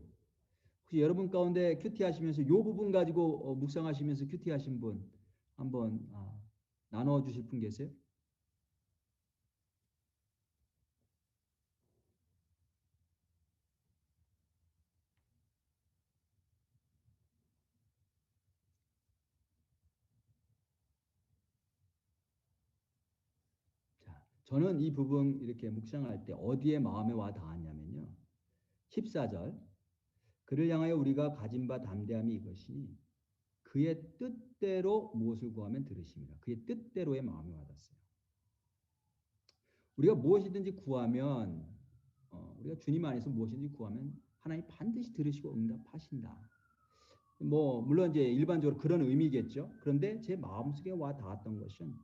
혹시 여러분 가운데 큐티 하시면서 이 부분 가지고 묵상하시면서 큐티 하신 분 한번 나눠 주실 분 계세요? 자, 저는 이 부분 이렇게 묵상할 때 어디에 마음에 와 닿았냐면요. 14절. 그를 향하여 우리가 가진 바 담대함이 이것이니 그의 뜻대로 무엇을 구하면 들으심이라. 그의 뜻대로의 마음이 와닿았어요. 우리가 무엇이든지 구하면 우리가 주님 안에서 무엇이든지 구하면 하나님 반드시 들으시고 응답하신다. 뭐 물론 이제 일반적으로 그런 의미겠죠. 그런데 제 마음속에 와 닿았던 것은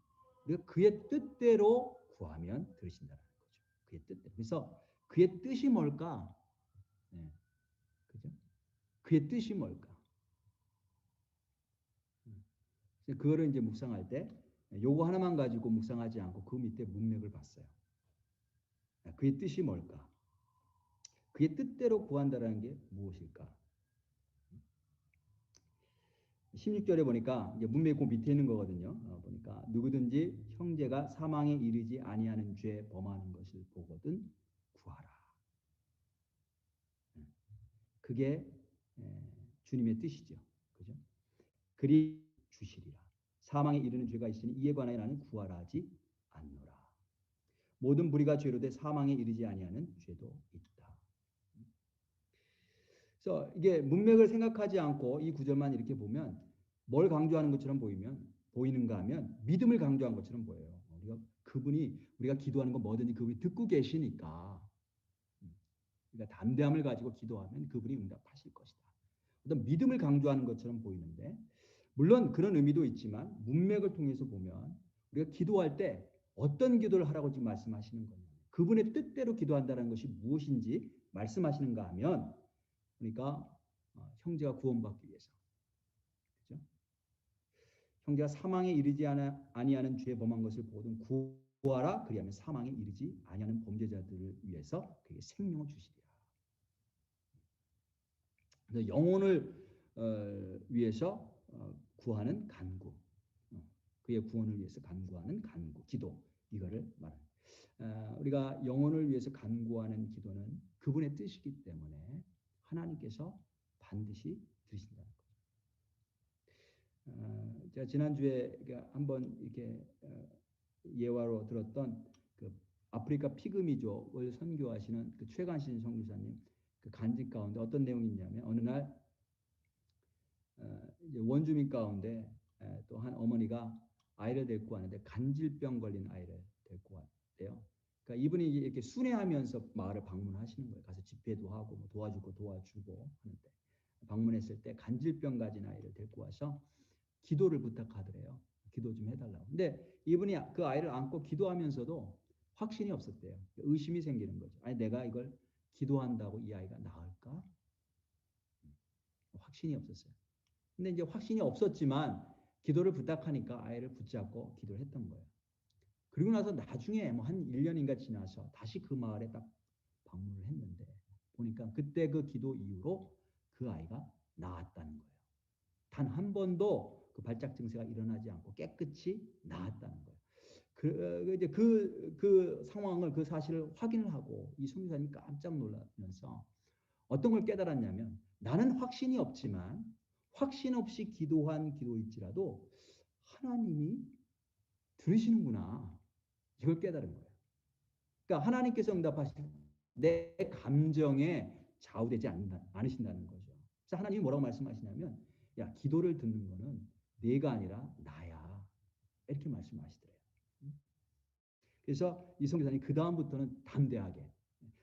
우리가 그의 뜻대로 구하면 들으신다는 거죠. 그의 뜻대로. 그래서 그의 뜻이 뭘까? 네. 그죠? 그의 뜻이 뭘까? 그거를 이제 묵상할 때 요거 하나만 가지고 묵상하지 않고 그 밑에 문맥을 봤어요. 그의 뜻이 뭘까? 그의 뜻대로 구한다라는 게 무엇일까? 16절에 보니까 이제 문맥 그 밑에 있는 거거든요. 보니까 누구든지 형제가 사망에 이르지 아니하는 죄 범하는 것을 보거든 구하라. 그게 주님의 뜻이죠. 그죠? 그리 주시리라. 사망에 이르는 죄가 있으니 이에 관하여 나는 구하라 하지 않노라. 모든 불의가 죄로 돼 사망에 이르지 아니하는 죄도 있다. 그래서 이게 문맥을 생각하지 않고 이 구절만 이렇게 보면 뭘 강조하는 것처럼 보이는가 하면 믿음을 강조한 것처럼 보여요. 우리가 기도하는 거 뭐든지 그분이 듣고 계시니까 그러니까 담대함을 가지고 기도하면 그분이 응답하실 것이다. 어떤 믿음을 강조하는 것처럼 보이는데 물론 그런 의미도 있지만 문맥을 통해서 보면 우리가 기도할 때 어떤 기도를 하라고 지금 말씀하시는 거냐. 그분의 뜻대로 기도한다는 것이 무엇인지 말씀하시는가 하면 그러니까 형제가 구원받기 위해서. 그렇죠? 형제가 사망에 이르지 아니하는 죄에 범한 것을 보거든 구하라. 그리하면 사망에 이르지 아니하는 범죄자들을 위해서 그에게 생명을 주시리라. 그래서 영혼을 위해서 구하는 간구, 그의 구원을 위해서 간구하는 간구, 기도, 이거를 말합니다. 우리가 영혼을 위해서 간구하는 기도는 그분의 뜻이기 때문에 하나님께서 반드시 들으신다는 거죠. 제가 지난주에 한번 이렇게 예화로 들었던 그 아프리카 피그미족을 선교하시는 그 최관신 선교사님 그 간증 가운데 어떤 내용이 있냐면 어느 날 이제 원주민 가운데 또 한 어머니가 아이를 데리고 왔는데 간질병 걸린 아이를 데리고 왔대요. 그러니까 이분이 이렇게 순회하면서 마을을 방문하시는 거예요. 가서 집회도 하고 뭐 도와주고 하는데 방문했을 때 간질병 가진 아이를 데리고 와서 기도를 부탁하더래요. 기도 좀 해달라고. 근데 이분이 그 아이를 안고 기도하면서도 확신이 없었대요. 의심이 생기는 거죠. 아니 내가 이걸 기도한다고 이 아이가 나을까? 확신이 없었어요. 근데 이제 확신이 없었지만 기도를 부탁하니까 아이를 붙잡고 기도를 했던 거예요. 그리고 나서 나중에 뭐 한 1년인가 지나서 다시 그 마을에 딱 방문을 했는데 보니까 그때 그 기도 이후로 그 아이가 나았다는 거예요. 단 한 번도 그 발작 증세가 일어나지 않고 깨끗이 나았다는 거예요. 이제 그 상황을 그 사실을 확인을 하고 이 선교사님이 깜짝 놀라면서 어떤 걸 깨달았냐면 나는 확신이 없지만 확신 없이 기도한 기도일지라도 하나님이 들으시는구나. 이걸 깨달은 거예요. 그러니까 하나님께서 응답하실 내 감정에 좌우되지 않으신다는 거죠. 그래서 하나님이 뭐라고 말씀하시냐면 야 기도를 듣는 거는 내가 아니라 나야. 이렇게 말씀하시더래요. 그래서 이 선교사님 그 다음부터는 담대하게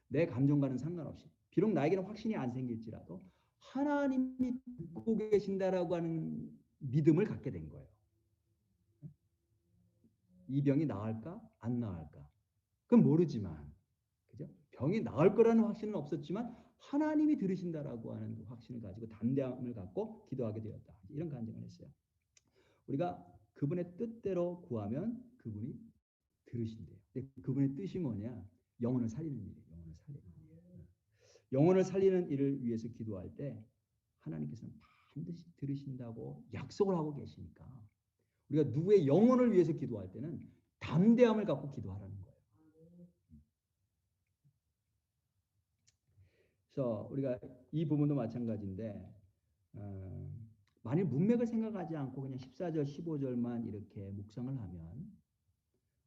내 감정과는 상관없이 비록 나에게는 확신이 안 생길지라도 하나님이 듣고 계신다라고 하는 믿음을 갖게 된 거예요. 이 병이 나을까 안 나을까 그건 모르지만 그죠? 병이 나을 거라는 확신은 없었지만 하나님이 들으신다라고 하는 그 확신을 가지고 담대함을 갖고 기도하게 되었다. 이런 간증을 했어요. 우리가 그분의 뜻대로 구하면 그분이 들으신대요. 근데 그분의 뜻이 뭐냐? 영혼을 살리는 일이에요. 영혼을 살리는 일을 위해서 기도할 때 하나님께서는 반드시 들으신다고 약속을 하고 계시니까 우리가 누구의 영혼을 위해서 기도할 때는 담대함을 갖고 기도하라는 거예요. 그래서 우리가 이 부분도 마찬가지인데 만일 문맥을 생각하지 않고 그냥 14절, 15절만 이렇게 묵상을 하면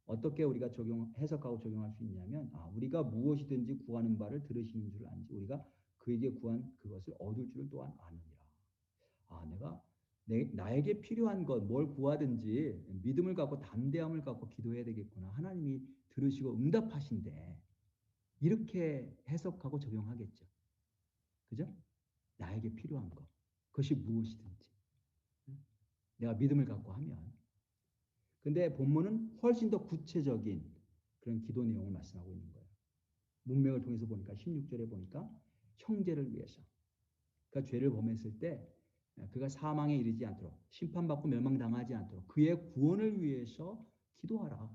어떻게 우리가 해석하고 적용할 수 있냐면 우리가 무엇이든지 구하는 바를 들으시는 줄 안지 우리가 그에게 구한 그것을 얻을 줄 또한 아느니라. 내가 나에게 필요한 것 뭘 구하든지 믿음을 갖고 담대함을 갖고 기도해야 되겠구나. 하나님이 들으시고 응답하신대. 이렇게 해석하고 적용하겠죠. 그죠? 나에게 필요한 것. 그것이 무엇이든지. 내가 믿음을 갖고 하면. 근데 본문은 훨씬 더 구체적인 그런 기도 내용을 말씀하고 있는 거예요. 문맥을 통해서 보니까 16절에 보니까 형제를 위해서. 그가 죄를 범했을 때 그가 사망에 이르지 않도록 심판받고 멸망당하지 않도록 그의 구원을 위해서 기도하라.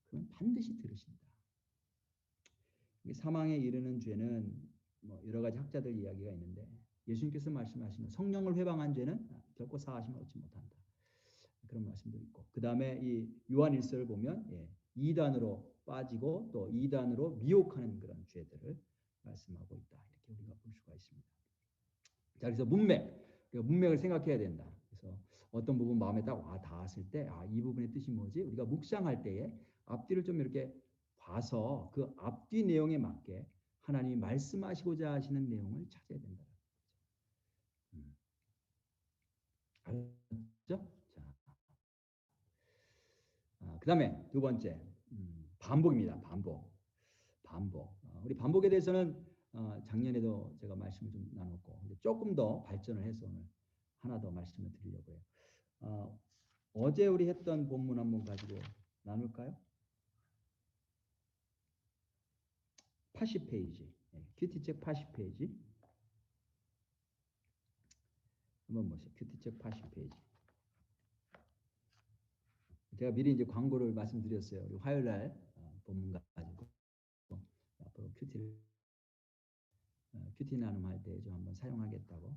그러면 반드시 들으신다. 사망에 이르는 죄는 뭐 여러 가지 학자들 이야기가 있는데 예수님께서 말씀하시는 성령을 회방한 죄는 결코 사하심을 얻지 못한다. 그런 말씀도 있고 그 다음에 이 요한일서를 보면 이단으로 빠지고 또 이단으로 미혹하는 그런 죄들을 말씀하고 있다. 이렇게 우리가 볼 수가 있습니다. 자, 그래서 문맥을 생각해야 된다. 그래서 어떤 부분 마음에 딱 와 닿았을 때 이 부분의 뜻이 뭐지? 우리가 묵상할 때에 앞뒤를 좀 이렇게 봐서 그 앞뒤 내용에 맞게 하나님이 말씀하시고자 하시는 내용을 찾아야 된다. 알죠? 그 다음에 두 번째 반복입니다. 반복. 우리 반복에 대해서는 작년에도 제가 말씀을 좀 나눴고 조금 더 발전을 해서 오늘 하나 더 말씀을 드리려고 해요. 어제 우리 했던 본문 한번 가지고 나눌까요? 80페이지. 큐티책 80페이지. 한번 보세요. 큐티책 80페이지. 제가 미리 이제 광고를 말씀드렸어요. 우리 화요일 날 본문 가지고 앞으로 큐티 나눔할 때 좀 한번 사용하겠다고.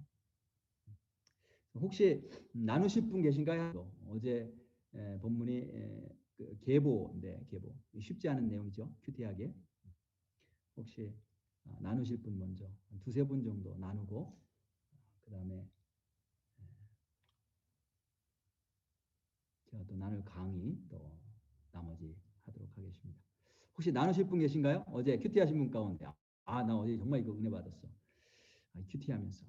혹시 나누실 분 계신가요? 어제 본문이 그 계보인데 계보 쉽지 않은 내용이죠. 큐티하게. 혹시 나누실 분 먼저 한 두세 분 정도 나누고 그다음에 제가 또 나눌 강의 또 나머지 하도록 하겠습니다. 혹시 나누실 분 계신가요? 어제 큐티 하신 분 가운데 나 어제 정말 이거 은혜 받았어. 큐티 하면서.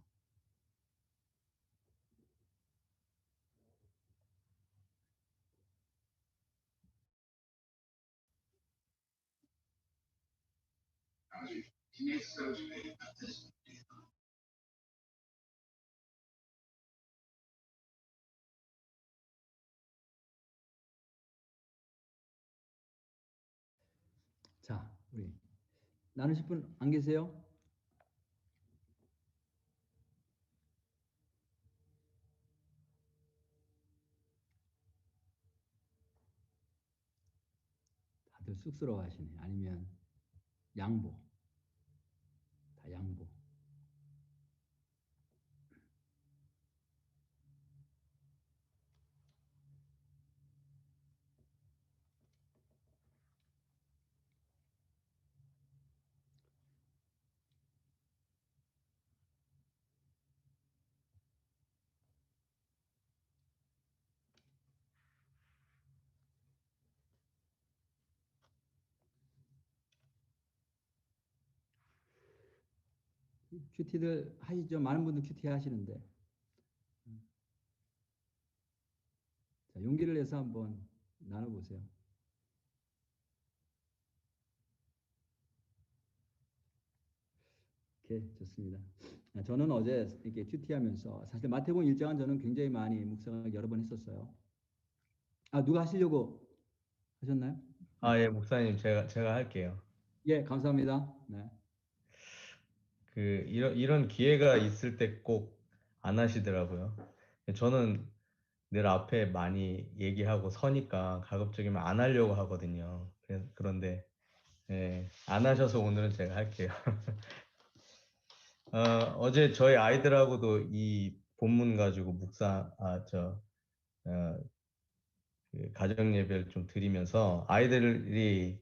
자, 우리 나누실 분 안 계세요? 다들 쑥스러워하시네. 아니면 양보. 다 양보. 큐티들 하시죠. 많은 분들 큐티 하시는데. 자, 용기를 내서 한번 나눠보세요. 오케이, 좋습니다. 저는 어제 이렇게 큐티하면서 사실 마태복음 1장은 저는 굉장히 많이 묵상을 여러 번 했었어요. 누가 하시려고 하셨나요? 예, 목사님 제가 할게요. 예, 감사합니다. 네. 이런 기회가 있을 때 꼭 안 하시더라고요. 저는 늘 앞에 많이 얘기하고 서니까 가급적이면 안 하려고 하거든요. 그런데 안 하셔서 오늘은 제가 할게요. 어제 저희 아이들하고도 이 본문 가지고 그 가정 예배를 좀 드리면서 아이들이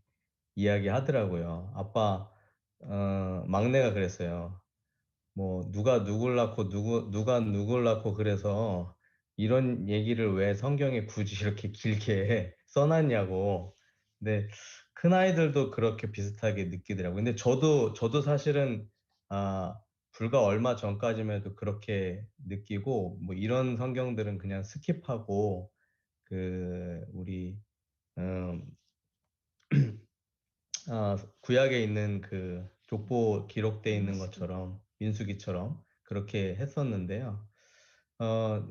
이야기하더라고요. 아빠, 막내가 그랬어요. 뭐 누가 누굴 낳고 그래서 이런 얘기를 왜 성경에 굳이 이렇게 길게 써놨냐고. 근데 큰 아이들도 그렇게 비슷하게 느끼더라고요. 근데 저도 사실은 아 불과 얼마 전까지만 해도 그렇게 느끼고 뭐 이런 성경들은 그냥 스킵하고 우리 음, 구약에 있는 그 족보 기록되어 있는 것처럼 민수기처럼 그렇게 했었는데요. 어,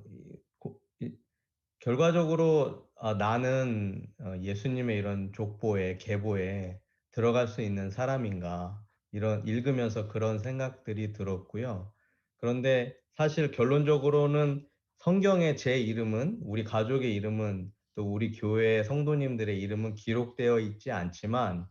결과적으로 나는 예수님의 이런 족보에 계보에 들어갈 수 있는 사람인가 이런 읽으면서 그런 생각들이 들었고요. 그런데 사실 결론적으로는 성경에 제 이름은 우리 가족의 이름은 또 우리 교회 성도님들의 이름은 기록되어 있지 않지만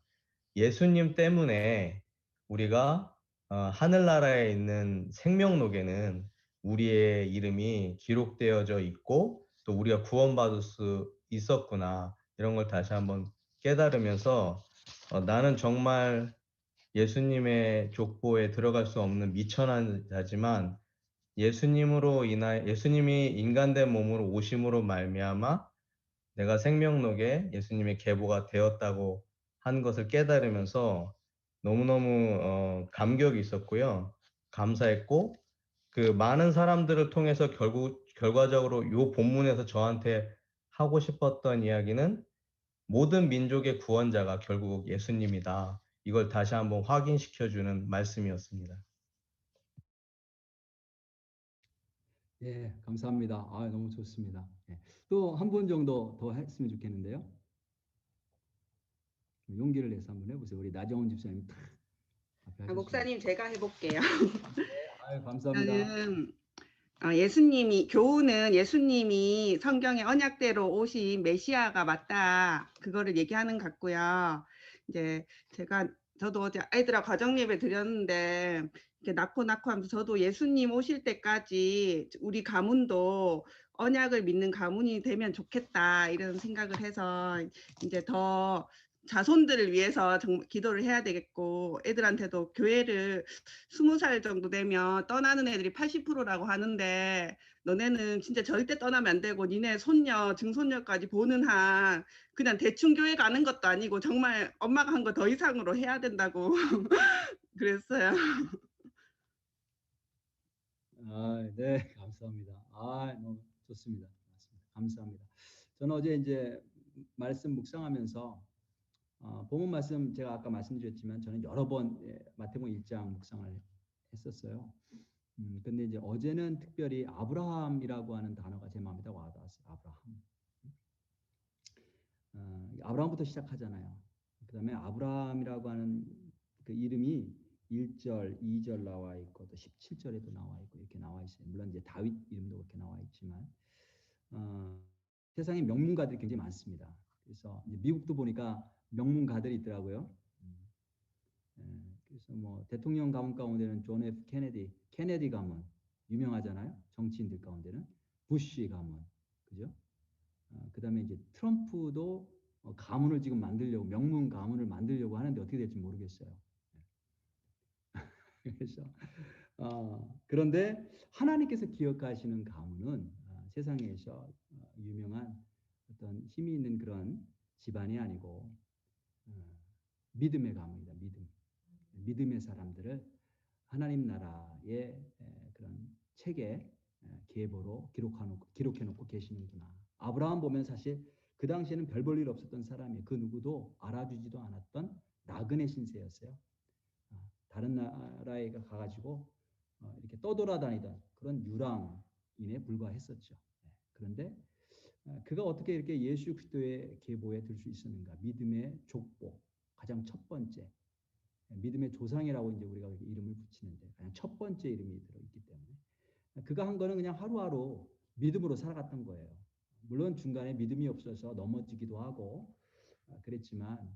예수님 때문에 우리가 하늘나라에 있는 생명록에는 우리의 이름이 기록되어져 있고 또 우리가 구원받을 수 있었구나 이런 걸 다시 한번 깨달으면서 나는 정말 예수님의 족보에 들어갈 수 없는 미천한 자지만 예수님이 인간된 몸으로 오심으로 말미암아 내가 생명록에 예수님의 계보가 되었다고 한 것을 깨달으면서 너무너무 감격이 있었고요. 감사했고 그 많은 사람들을 통해서 결과적으로 요 본문에서 저한테 하고 싶었던 이야기는 모든 민족의 구원자가 결국 예수님이다. 이걸 다시 한번 확인시켜주는 말씀이었습니다. 예, 감사합니다. 너무 좋습니다. 예. 또 한 분 정도 더 했으면 좋겠는데요. 용기를 내서 한번 해보세요. 우리 나정원 집사님 탁 앞에 하셨으니까. 목사님 제가 해볼게요. 감사합니다. 저는 예수님이 교훈은 예수님이 성경의 언약대로 오신 메시아가 맞다. 그거를 얘기하는 것 같고요. 이제 저도 어제 아이들하고 가정 예배 드렸는데 이렇게 낳고 하면서 저도 예수님 오실 때까지 우리 가문도 언약을 믿는 가문이 되면 좋겠다 이런 생각을 해서 이제 더 자손들을 위해서 정말 기도를 해야 되겠고, 애들한테도 교회를 20살 정도 되면 떠나는 애들이 80%라고 하는데, 너네는 진짜 절대 떠나면 안 되고 니네 손녀 증손녀까지 보는 한 그냥 대충 교회 가는 것도 아니고 정말 엄마가 한 거 더 이상으로 해야 된다고 그랬어요. 네, 감사합니다. 너무 좋습니다. 맞습니다. 감사합니다. 저는 어제 이제 말씀 묵상하면서 본문 말씀 제가 아까 말씀드렸지만 저는 여러 번 마태복음 1장 묵상을 했었어요. 근데 이제 어제는 특별히 아브라함이라고 하는 단어가 제 마음에 딱 와닿았어요. 아브라함. 아브라함부터 시작하잖아요. 그다음에 아브라함이라고 하는 그 이름이 1절, 2절 나와 있고 또 17절에도 나와 있고 이렇게 나와 있어요. 물론 이제 다윗 이름도 그렇게 나와 있지만 세상에 명문가들이 굉장히 많습니다. 그래서 이제 미국도 보니까 명문가들이 있더라고요. 그래서 뭐 대통령 가문 가운데는 존 F 케네디 가문 유명하잖아요. 정치인들 가운데는 부시 가문, 그죠? 그다음에 이제 트럼프도 가문을 지금 만들려고 명문 가문을 만들려고 하는데 어떻게 될지 모르겠어요. 그래서 그런데 하나님께서 기억하시는 가문은 세상에서 유명한 어떤 힘이 있는 그런 집안이 아니고 믿음의 가문이다. 믿음의 사람들을 하나님 나라의 그런 책에 계보로 기록해놓고 계시는구나. 아브라함 보면 사실 그 당시에는 별 볼 일 없었던 사람이 그 누구도 알아주지도 않았던 나그네 신세였어요. 다른 나라에 가가지고 이렇게 떠돌아다니던 그런 유랑인에 불과했었죠. 그런데 그가 어떻게 이렇게 예수 그리스도의 계보에 들 수 있었는가? 믿음의 족보, 가장 첫 번째 믿음의 조상이라고 이제 우리가 이름을 붙이는데 그냥 첫 번째 이름이 들어있기 때문에 그가 한 거는 그냥 하루하루 믿음으로 살아갔던 거예요. 물론 중간에 믿음이 없어서 넘어지기도 하고 그랬지만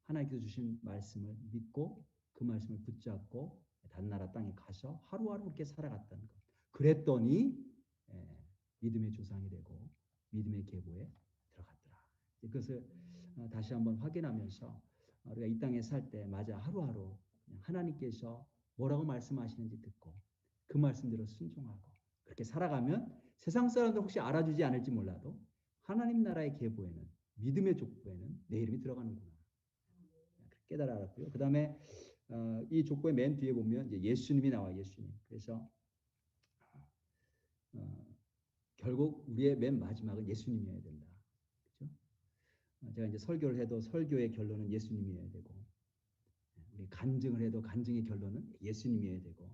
하나님께서 주신 말씀을 믿고 그 말씀을 붙잡고 다른 나라 땅에 가서 하루하루 그렇게 살아갔다는 것. 그랬더니 믿음의 조상이 되고 믿음의 계보에 들어갔더라. 그것을 다시 한번 확인하면서 우리가 이 땅에 살 때 맞아 하루하루 그냥 하나님께서 뭐라고 말씀하시는지 듣고 그 말씀대로 순종하고 그렇게 살아가면 세상 사람들 혹시 알아주지 않을지 몰라도 하나님 나라의 계보에는 믿음의 족보에는 내 이름이 들어가는구나. 깨달아 알았고요. 그 다음에 이 족보의 맨 뒤에 보면 이제 예수님이 나와요. 예수님. 그래서 결국 우리의 맨 마지막은 예수님이어야 된다. 그렇죠? 제가 이제 설교를 해도 설교의 결론은 예수님이어야 되고 우리 간증을 해도 간증의 결론은 예수님이어야 되고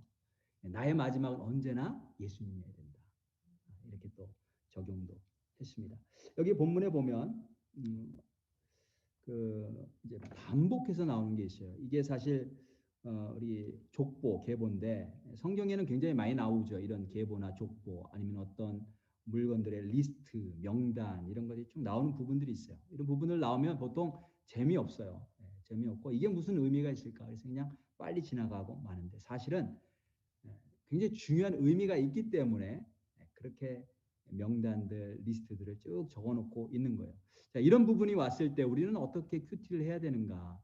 나의 마지막은 언제나 예수님이어야 된다. 이렇게 또 적용도 했습니다. 여기 본문에 보면 그 이제 반복해서 나오는 게 있어요. 이게 사실 우리 족보, 계보인데 성경에는 굉장히 많이 나오죠. 이런 계보나 족보 아니면 어떤 물건들의 리스트, 명단 이런 것들이 쭉 나오는 부분들이 있어요. 이런 부분을 나오면 보통 재미없어요. 재미없고 이게 무슨 의미가 있을까? 그래서 그냥 빨리 지나가고 마는데 사실은 굉장히 중요한 의미가 있기 때문에 그렇게 명단들, 리스트들을 쭉 적어놓고 있는 거예요. 자, 이런 부분이 왔을 때 우리는 어떻게 큐티를 해야 되는가?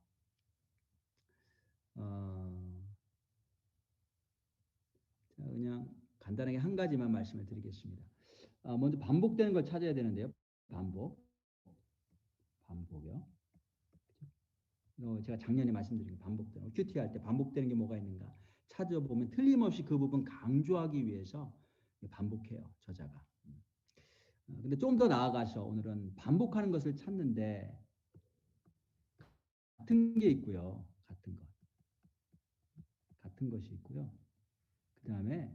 자, 그냥 간단하게 한 가지만 말씀을 드리겠습니다. 먼저 반복되는 걸 찾아야 되는데요. 반복이요. 제가 작년에 말씀드린 반복되는 큐티 할 때 반복되는 게 뭐가 있는가 찾아보면 틀림없이 그 부분 강조하기 위해서 반복해요. 저자가. 근데 좀 더 나아가서 오늘은 반복하는 것을 찾는데 같은 게 있고요. 같은 것이 있고요. 그 다음에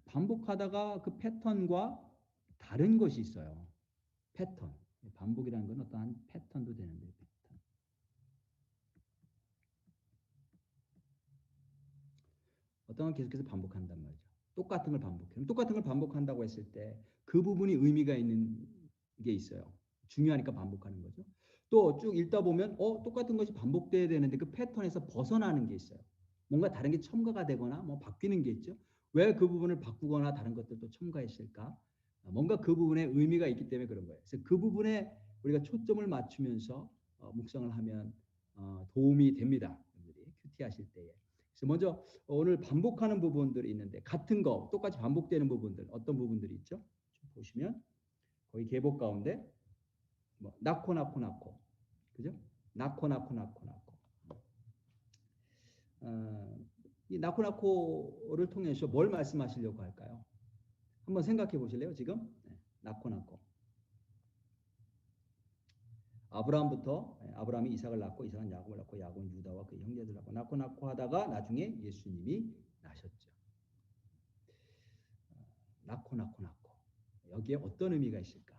반복하다가 그 패턴과 다른 것이 있어요. 패턴. 반복이라는 건 어떠한 패턴도 되는데 패턴. 어떤 건 계속해서 반복한단 말이죠. 똑같은 걸 반복해요. 똑같은 걸 반복한다고 했을 때 그 부분이 의미가 있는 게 있어요. 중요하니까 반복하는 거죠. 또 쭉 읽다 보면 똑같은 것이 반복돼야 되는데 그 패턴에서 벗어나는 게 있어요. 뭔가 다른 게 첨가가 되거나 뭐 바뀌는 게 있죠. 왜 그 부분을 바꾸거나 다른 것들도 첨가했을까? 뭔가 그 부분에 의미가 있기 때문에 그런 거예요. 그래서 그 부분에 우리가 초점을 맞추면서 묵상을 하면 도움이 됩니다. 여러분들이 큐티 하실 때에. 그래서 먼저 오늘 반복하는 부분들이 있는데 같은 거 똑같이 반복되는 부분들 어떤 부분들이 있죠? 좀 보시면 거기 계복 가운데 뭐 낳고 낳고 낳고 그죠? 낳고 낳고 낳고 낳고 이 낳고 낳고를 통해서 뭘 말씀하시려고 할까요? 한번 생각해 보실래요? 지금 낳고 낳고 아브라함이 이삭을 낳고 이삭은 야곱을 낳고 야곱은 유다와 그 형제들 낳고 낳고 하다가 나중에 예수님이 나셨죠. 낳고 여기에 어떤 의미가 있을까?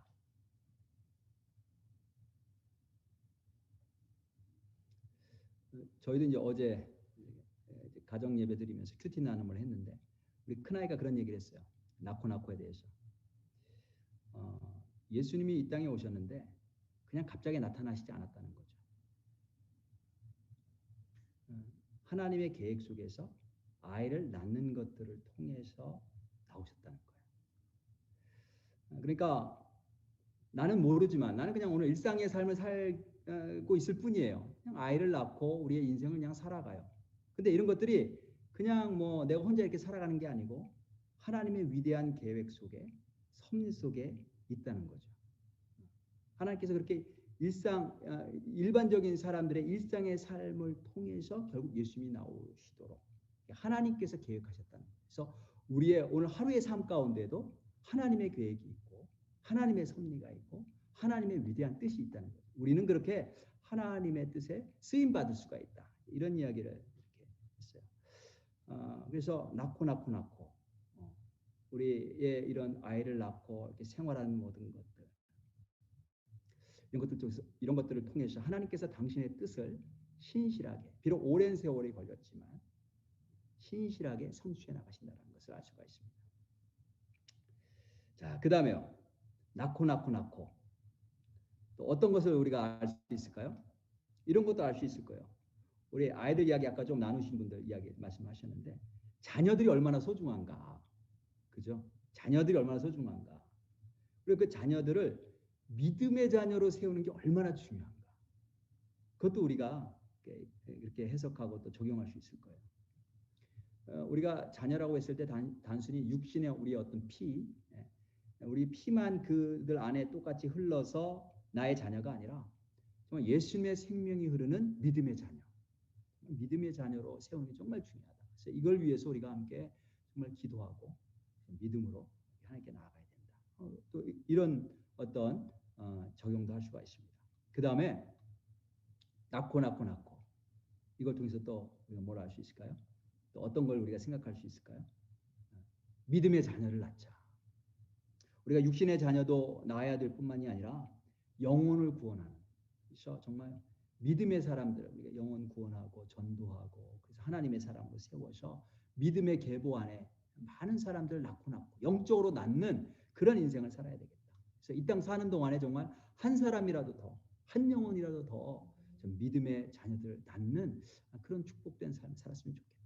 저희도 이제 어제 가정 예배 드리면서 큐티 나눔을 했는데 우리 큰아이가 그런 얘기를 했어요. 낳고에 대해서. 예수님이 이 땅에 오셨는데 그냥 갑자기 나타나시지 않았다는 거죠. 하나님의 계획 속에서 아이를 낳는 것들을 통해서 나오셨다는 거예요. 그러니까 나는 모르지만 나는 그냥 오늘 일상의 삶을 살고 있을 뿐이에요. 그냥 아이를 낳고 우리의 인생을 그냥 살아가요. 근데 이런 것들이 그냥 뭐 내가 혼자 이렇게 살아가는 게 아니고 하나님의 위대한 계획 속에 섭리 속에 있다는 거죠. 하나님께서 그렇게 일반적인 사람들의 일상의 삶을 통해서 결국 예수님이 나오시도록 하나님께서 계획하셨다는 거예요. 그래서 우리의 오늘 하루의 삶 가운데도 하나님의 계획이 있고 하나님의 섭리가 있고 하나님의 위대한 뜻이 있다는 거예요. 우리는 그렇게 하나님의 뜻에 쓰임 받을 수가 있다. 이런 이야기를 이렇게 했어요. 그래서 낳고 우리의 이런 아이를 낳고 이렇게 생활하는 모든 것들 이런 것들을 통해서 하나님께서 당신의 뜻을 신실하게 비록 오랜 세월이 걸렸지만 신실하게 성취해 나가신다는 것을 알 수가 있습니다. 자, 그다음에요. 낳고 또 어떤 것을 우리가 알 수 있을까요? 이런 것도 알 수 있을 거예요. 우리 아이들 이야기 아까 좀 나누신 분들 이야기 말씀하셨는데 자녀들이 얼마나 소중한가. 그죠? 자녀들이 얼마나 소중한가. 그리고 그 자녀들을 믿음의 자녀로 세우는 게 얼마나 중요한가. 그것도 우리가 이렇게 해석하고 또 적용할 수 있을 거예요. 우리가 자녀라고 했을 때 단순히 육신의 우리 어떤 우리 피만 그들 안에 똑같이 흘러서 나의 자녀가 아니라 정말 예수님의 생명이 흐르는 믿음의 자녀. 믿음의 자녀로 세우는 게 정말 중요하다. 그래서 이걸 위해서 우리가 함께 정말 기도하고 믿음으로 하나님께 나아가야 된다. 또 이런 어떤 적용도 할 수가 있습니다. 그 다음에 낳고 이걸 통해서 또 우리가 뭘 알 수 있을까요? 또 어떤 걸 우리가 생각할 수 있을까요? 믿음의 자녀를 낳자. 우리가 육신의 자녀도 낳아야 될 뿐만이 아니라 영혼을 구원하는 그래서 정말 믿음의 사람들 우리가 영혼 구원하고 전도하고 그래서 하나님의 사람으로 세워서 믿음의 계보 안에 많은 사람들을 낳고 영적으로 낳는 그런 인생을 살아야 되겠다. 그래서 이 땅 사는 동안에 정말 한 사람이라도 더, 한 영혼이라도 더 좀 믿음의 자녀들을 낳는 그런 축복된 삶을 살았으면 좋겠다.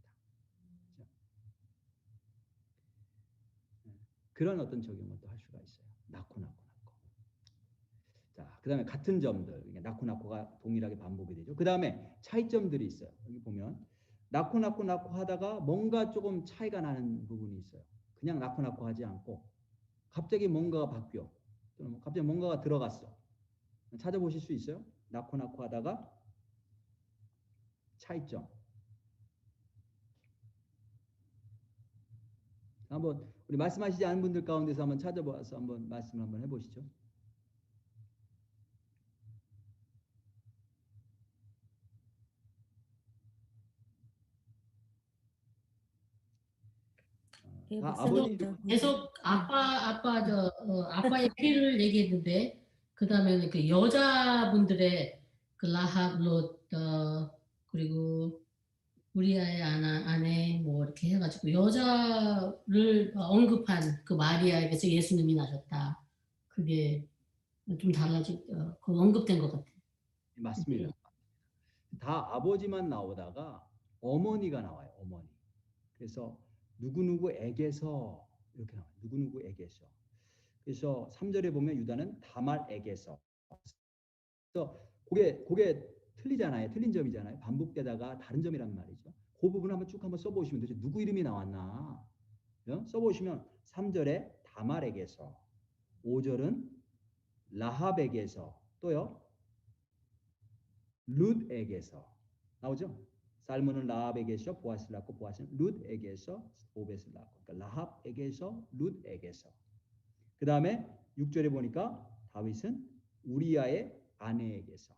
그렇죠? 그런 어떤 적용을 또 할 수가 있어요. 낳고. 자, 그 다음에 같은 점들, 낳고가 동일하게 반복이 되죠. 그 다음에 차이점들이 있어요. 여기 보면 낳고 하다가 뭔가 조금 차이가 나는 부분이 있어요. 그냥 낳고 하지 않고 갑자기 뭔가가 바뀌어. 갑자기 뭔가가 들어갔어. 찾아보실 수 있어요? 낳고 하다가 차이점. 한번 우리 말씀하시지 않은 분들 가운데서 한번 찾아봐서 한번 말씀을 한번 해보시죠. 예, 아버지 계속 아빠의 피를 얘기했는데 그 다음에는 그 여자분들의 그 라합 롯 그리고 우리아의 아내 뭐 이렇게 해가지고 여자를 언급한 그 마리아에게서 예수님이 나셨다. 그게 좀 달라지 그 언급된 것 같아요. 맞습니다. 다 아버지만 나오다가 어머니가 나와요. 어머니. 그래서 누구누구에게서 이렇게 나와요. 누구누구에게서. 그래서 3절에 보면 유다는 다말에게서. 그래서 그게 틀리잖아요. 틀린 점이잖아요. 반복되다가 다른 점이란 말이죠. 그 부분 한번 써보시면 되죠. 누구 이름이 나왔나? 써보시면 3절에 다말에게서, 5절은 라합에게서, 또요 룻에게서 나오죠. 살몬은 라합에게서 보아스를 낳고 보아스는 룻에게서 오벳을 낳고, 그러니까 라합에게서 룻에게서. 그 다음에 6절에 보니까 다윗은 우리아의 아내에게서,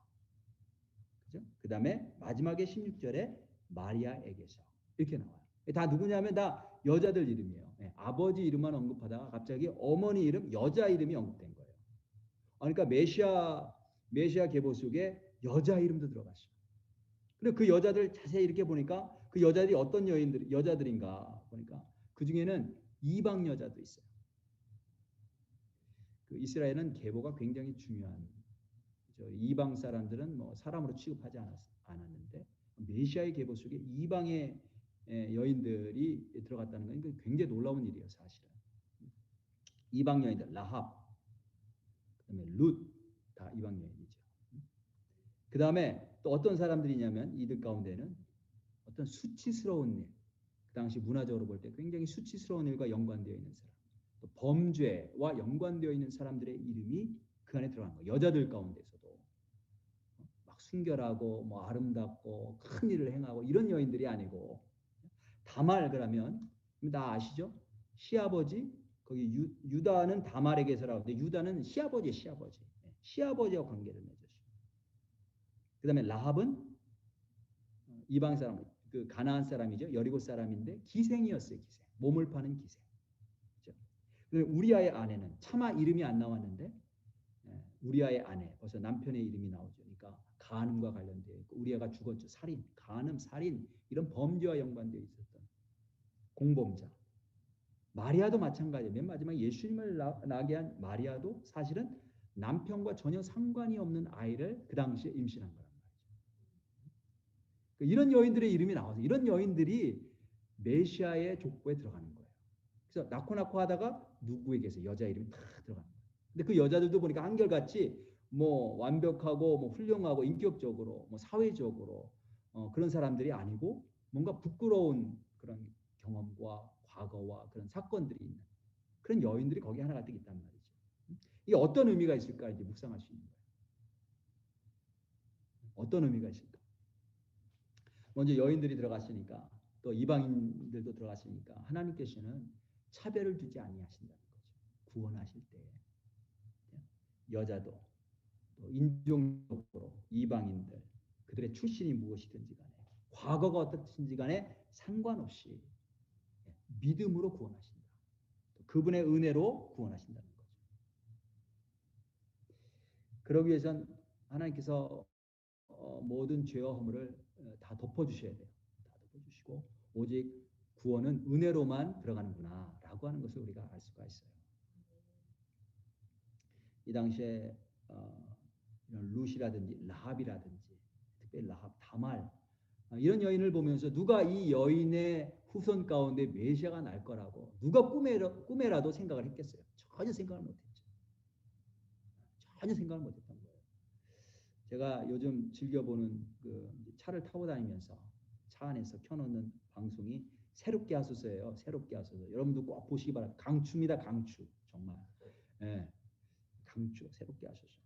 그죠? 그 다음에 마지막에 16절에 마리아에게서 이렇게 나와요. 다 누구냐면 다 여자들 이름이에요. 네, 아버지 이름만 언급하다가 갑자기 어머니 이름, 여자 이름이 언급된 거예요. 그러니까 메시아 계보 속에 여자 이름도 들어갔어요. 근데 그 여자들 자세히 이렇게 보니까 그 여자들이 어떤 여자들인가 보니까 그 중에는 이방 여자도 있어요. 그 이스라엘은 계보가 굉장히 중요한, 이방 사람들은 뭐 사람으로 취급하지 않았는데 메시아의 계보 속에 이방의 여인들이 들어갔다는 건 굉장히 놀라운 일이에요, 사실은. 이방 여인들, 라합, 그다음에 룻, 다 이방 여인이죠. 그 다음에 또 어떤 사람들이냐면 이들 가운데는 어떤 수치스러운 일, 그 당시 문화적으로 볼 때 굉장히 수치스러운 일과 연관되어 있는 사람, 또 범죄와 연관되어 있는 사람들의 이름이 그 안에 들어간 거예요. 여자들 가운데서도 막 순결하고 뭐 아름답고 큰 일을 행하고 이런 여인들이 아니고, 다말 그러면 다 아시죠? 시아버지, 거기 유다는 다말에게서라고 하는데 유다는 시아버지와 관계를 맺었어요. 그 다음에 라합은 이방 사람, 그 가나안 사람이죠. 여리고 사람인데 기생이었어요. 기생. 몸을 파는 기생. 그렇죠? 우리아의 아내는 차마 이름이 안 나왔는데 우리아의 아내, 벌써 남편의 이름이 나오죠. 그러니까 간음과 관련되어 있고 우리아가 죽었죠. 살인, 간음, 살인 이런 범죄와 연관되어 있었던 공범자. 마리아도 마찬가지예요. 맨 마지막에 예수님을 낳게 한 마리아도 사실은 남편과 전혀 상관이 없는 아이를 그 당시에 임신한 거란 말이죠. 이런 여인들의 이름이 나와서 이런 여인들이 메시아의 족보에 들어가는 거예요. 그래서 낳고 하다가 누구에게서 여자 이름이 다 들어가는 거예요. 근데 그 여자들도 보니까 한결같이 뭐 완벽하고 뭐 훌륭하고 인격적으로 뭐 사회적으로 그런 사람들이 아니고 뭔가 부끄러운 그런 경험과 과거와 그런 사건들이 있는 그런 여인들이 거기 하나 가득 있단 말이죠. 이게 어떤 의미가 있을까 이제 묵상할 수 있는 거예요. 어떤 의미가 있을까? 먼저 여인들이 들어갔으니까 또 이방인들도 들어갔으니까 하나님께서는 차별을 두지 아니하신다는 거죠. 구원하실 때 여자도 또 인종적으로 이방인들 그들의 출신이 무엇이든지 간에 과거가 어떻든지 간에 상관없이 믿음으로 구원하신다. 그분의 은혜로 구원하신다는 거죠. 그러기 위해선 하나님께서 모든 죄와 허물을 다 덮어주셔야 돼요. 다 덮어주시고 오직 구원은 은혜로만 들어가는구나 라고 하는 것을 우리가 알 수가 있어요. 이 당시에 이런 룻이라든지 라합이라든지 특별히 라합, 다말 이런 여인을 보면서 누가 이 여인의 후손 가운데 메시아가 날 거라고 누가 꿈에라도 생각을 했겠어요? 전혀 생각을 못했죠. 전혀 생각을 못했던 거예요. 제가 요즘 즐겨보는 그 차를 타고 다니면서 차 안에서 켜놓는 방송이 새롭게 하소서예요. 새롭게 하소서. 여러분도 꼭 보시기 바랍니다. 강추입니다. 강추. 정말. 예. 강추. 새롭게 하소서.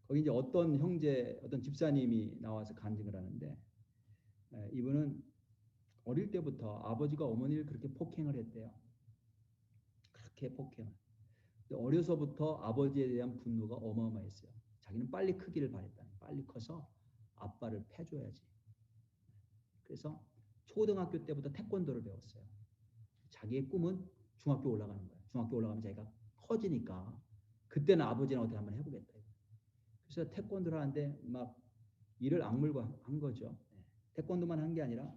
거기 이제 어떤 형제, 어떤 집사님이 나와서 간증을 하는데 이분은 어릴 때부터 아버지가 어머니를 그렇게 폭행을 했대요. 그렇게 폭행을. 어려서부터 아버지에 대한 분노가 어마어마했어요. 자기는 빨리 크기를 바랬다. 빨리 커서 아빠를 패줘야지. 그래서 초등학교 때부터 태권도를 배웠어요. 자기의 꿈은 중학교 올라가는 거예요. 중학교 올라가면 자기가 커지니까 그때는 아버지랑 어떻게 한번 해보겠다. 그래서 태권도를 하는데 막 이를 악물고 한 거죠. 태권도만 한 게 아니라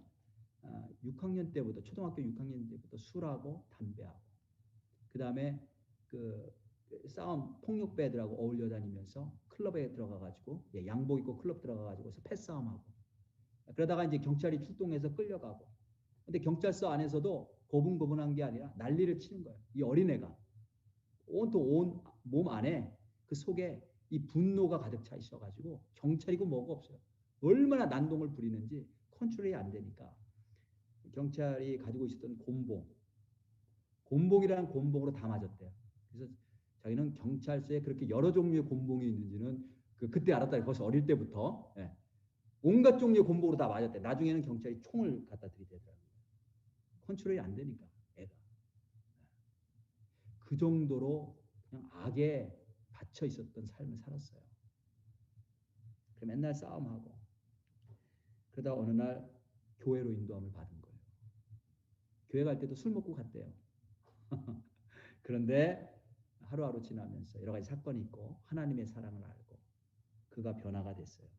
6학년 때부터 초등학교 6학년 때부터 술하고 담배하고 그다음에 그 싸움 폭력배 애들하고 어울려 다니면서 클럽에 들어가 가지고 양복 입고 클럽 들어가 가지고서 패싸움하고 그러다가 이제 경찰이 출동해서 끌려가고 근데 경찰서 안에서도 고분고분한 게 아니라 난리를 치는 거예요. 이 어린애가 온통 온 몸 안에 그 속에 이 분노가 가득 차 있어 가지고 경찰이고 뭐고 없어요. 얼마나 난동을 부리는지 컨트롤이 안 되니까 경찰이 가지고 있었던 곤봉이라는 곤봉으로 다 맞았대요. 그래서 자기는 경찰서에 그렇게 여러 종류의 곤봉이 있는지는 그때 알았다. 벌써 어릴 때부터 온갖 종류의 곤봉으로 다 맞았대. 나중에는 경찰이 총을 갖다 들이대더라고요. 컨트롤이 안 되니까 애가 그 정도로 그냥 악에 갇혀 있었던 삶을 살았어요. 그래서 맨날 싸움하고 그러다 어느 날 교회로 인도함을 받은 거예요. 교회 갈 때도 술 먹고 갔대요. 그런데 하루하루 지나면서 여러 가지 사건이 있고 하나님의 사랑을 알고 그가 변화가 됐어요.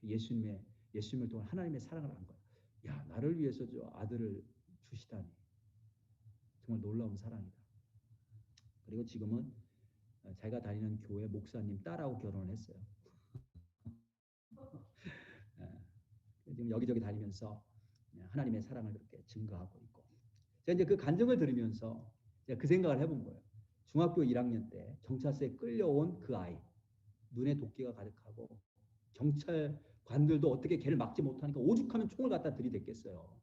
예수님을 통한 하나님의 사랑을 안 거예요. 야, 나를 위해서 저 아들을 주시다니 정말 놀라운 사랑이다. 그리고 지금은 자기가 다니는 교회 목사님 딸하고 결혼을 했어요. 지금 여기저기 다니면서 하나님의 사랑을 그렇게 증거하고 있고 제가 이제 그 간증을 들으면서 제가 그 생각을 해본 거예요. 중학교 1학년 때 경찰서에 끌려온 그 아이 눈에 도끼가 가득하고 경찰관들도 어떻게 걔를 막지 못하니까 오죽하면 총을 갖다 들이댔겠어요.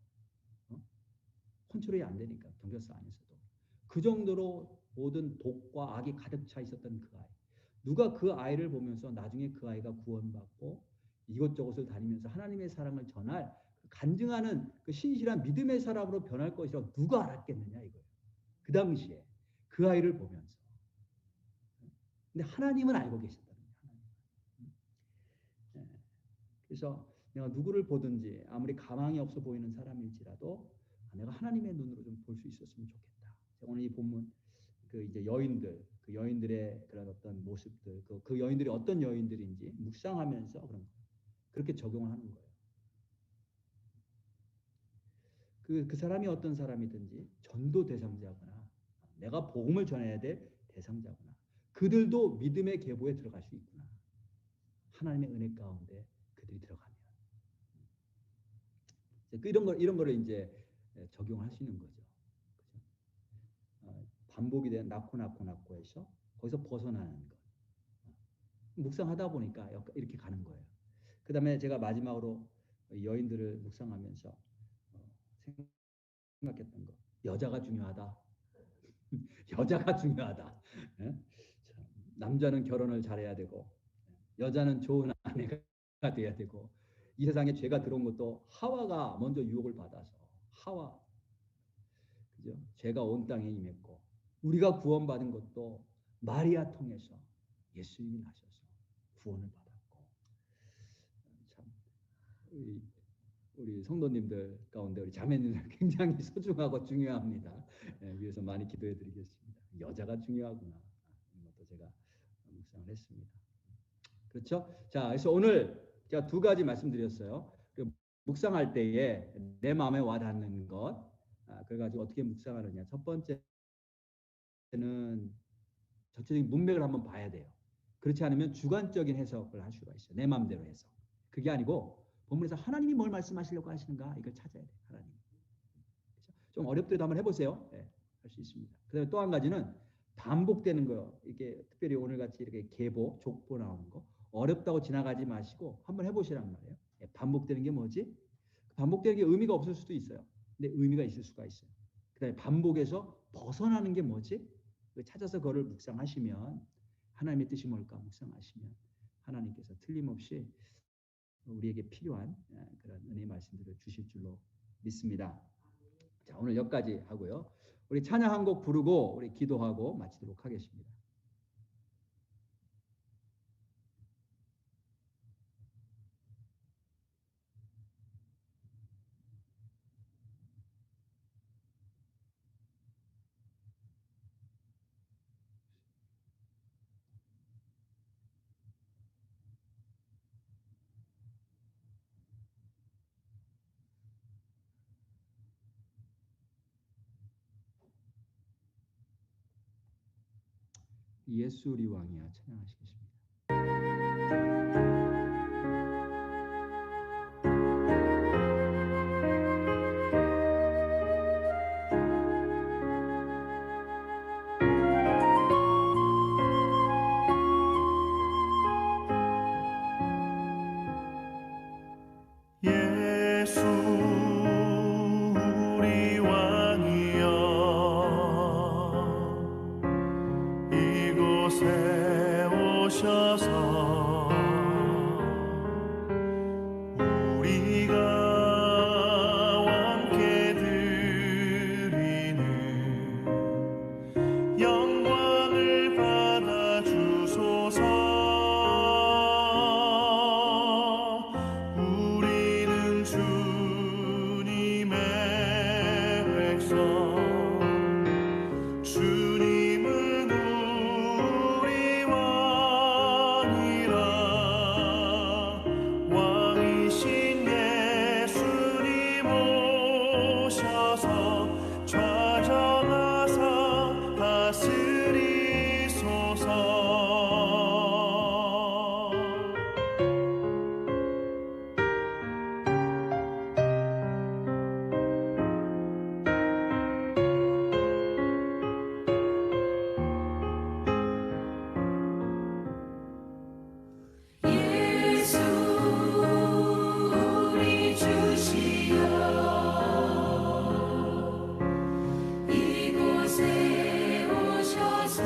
컨트롤이 안 되니까 경찰서 안에서도 그 정도로 모든 독과 악이 가득 차 있었던 그 아이 누가 그 아이를 보면서 나중에 그 아이가 구원받고 이곳저곳을 다니면서 하나님의 사랑을 전할 간증하는 그 신실한 믿음의 사람으로 변할 것이라고 누가 알았겠느냐 이거예요. 그 당시에 그 아이를 보면서 근데 하나님은 알고 계셨다는 거예요. 그래서 내가 누구를 보든지 아무리 가망이 없어 보이는 사람일지라도 내가 하나님의 눈으로 좀 볼 수 있었으면 좋겠다. 오늘 이 본문 그 이제 그 여인들의 그런 어떤 모습들, 그 여인들이 어떤 여인들인지 묵상하면서 그렇게 적용을 하는 거예요. 그 사람이 어떤 사람이든지 전도 대상자거나 내가 복음을 전해야 될 대상자구나. 그들도 믿음의 계보에 들어갈 수 있구나. 하나님의 은혜 가운데 그들이 들어가면 이런 거를 이제 적용하시는 거죠. 반복이 된 낳고 해서 거기서 벗어나는 것. 묵상하다 보니까 이렇게 가는 거예요. 그 다음에 제가 마지막으로 여인들을 묵상하면서 생각했던 거. 여자가 중요하다. 여자가 중요하다. 남자는 결혼을 잘해야 되고 여자는 좋은 아내가 돼야 되고 이 세상에 죄가 들어온 것도 하와가 먼저 유혹을 받아서 그죠? 죄가 온 땅에 임했고 우리가 구원받은 것도 마리아 통해서 예수님이 나셔서 구원을 받았고 참 우리 성도님들 가운데 우리 자매님들 굉장히 소중하고 중요합니다. 위해서 많이 기도해 드리겠습니다. 여자가 중요하구나. 이것도 제가 묵상을 했습니다. 그렇죠? 자, 그래서 오늘 제가 두 가지 말씀드렸어요. 묵상할 때에 내 마음에 와닿는 것. 그래가지고 어떻게 묵상하느냐. 첫 번째는 전체적인 문맥을 한번 봐야 돼요. 그렇지 않으면 주관적인 해석을 할 수가 있어요. 내 마음대로 해서. 그게 아니고 본문에서 하나님이 뭘 말씀하시려고 하시는가 이걸 찾아야 돼요. 하나님. 그렇죠? 좀 어렵더라도 한번 해보세요. 할 수 있습니다. 그다음에 또 한 가지는 반복되는 거요. 이게 특별히 오늘 같이 이렇게 계보, 족보 나오는 거 어렵다고 지나가지 마시고 한번 해보시란 말이에요. 반복되는 게 뭐지? 반복되는 게 의미가 없을 수도 있어요. 근데 의미가 있을 수가 있어요. 그다음에 반복에서 벗어나는 게 뭐지? 찾아서 그거를 묵상하시면 하나님의 뜻이 뭘까 묵상하시면 하나님께서 틀림없이 우리에게 필요한 그런 은혜의 말씀들을 주실 줄로 믿습니다. 자, 오늘 여기까지 하고요. 우리 찬양 한 곡 부르고 우리 기도하고 마치도록 하겠습니다. 예수 우리 왕이야 찬양하시겠습니다. 예수 우리 왕이여 이곳에 오셔서 우리가 왕께 드리는 영광을 받아 주소서. 우리는 주님의 백성, 주님은 우리 왕이라. 왕이신 예수님 오셔서 좌정하사 다스리소서. 예수 우리 주시여 이곳에 오셔서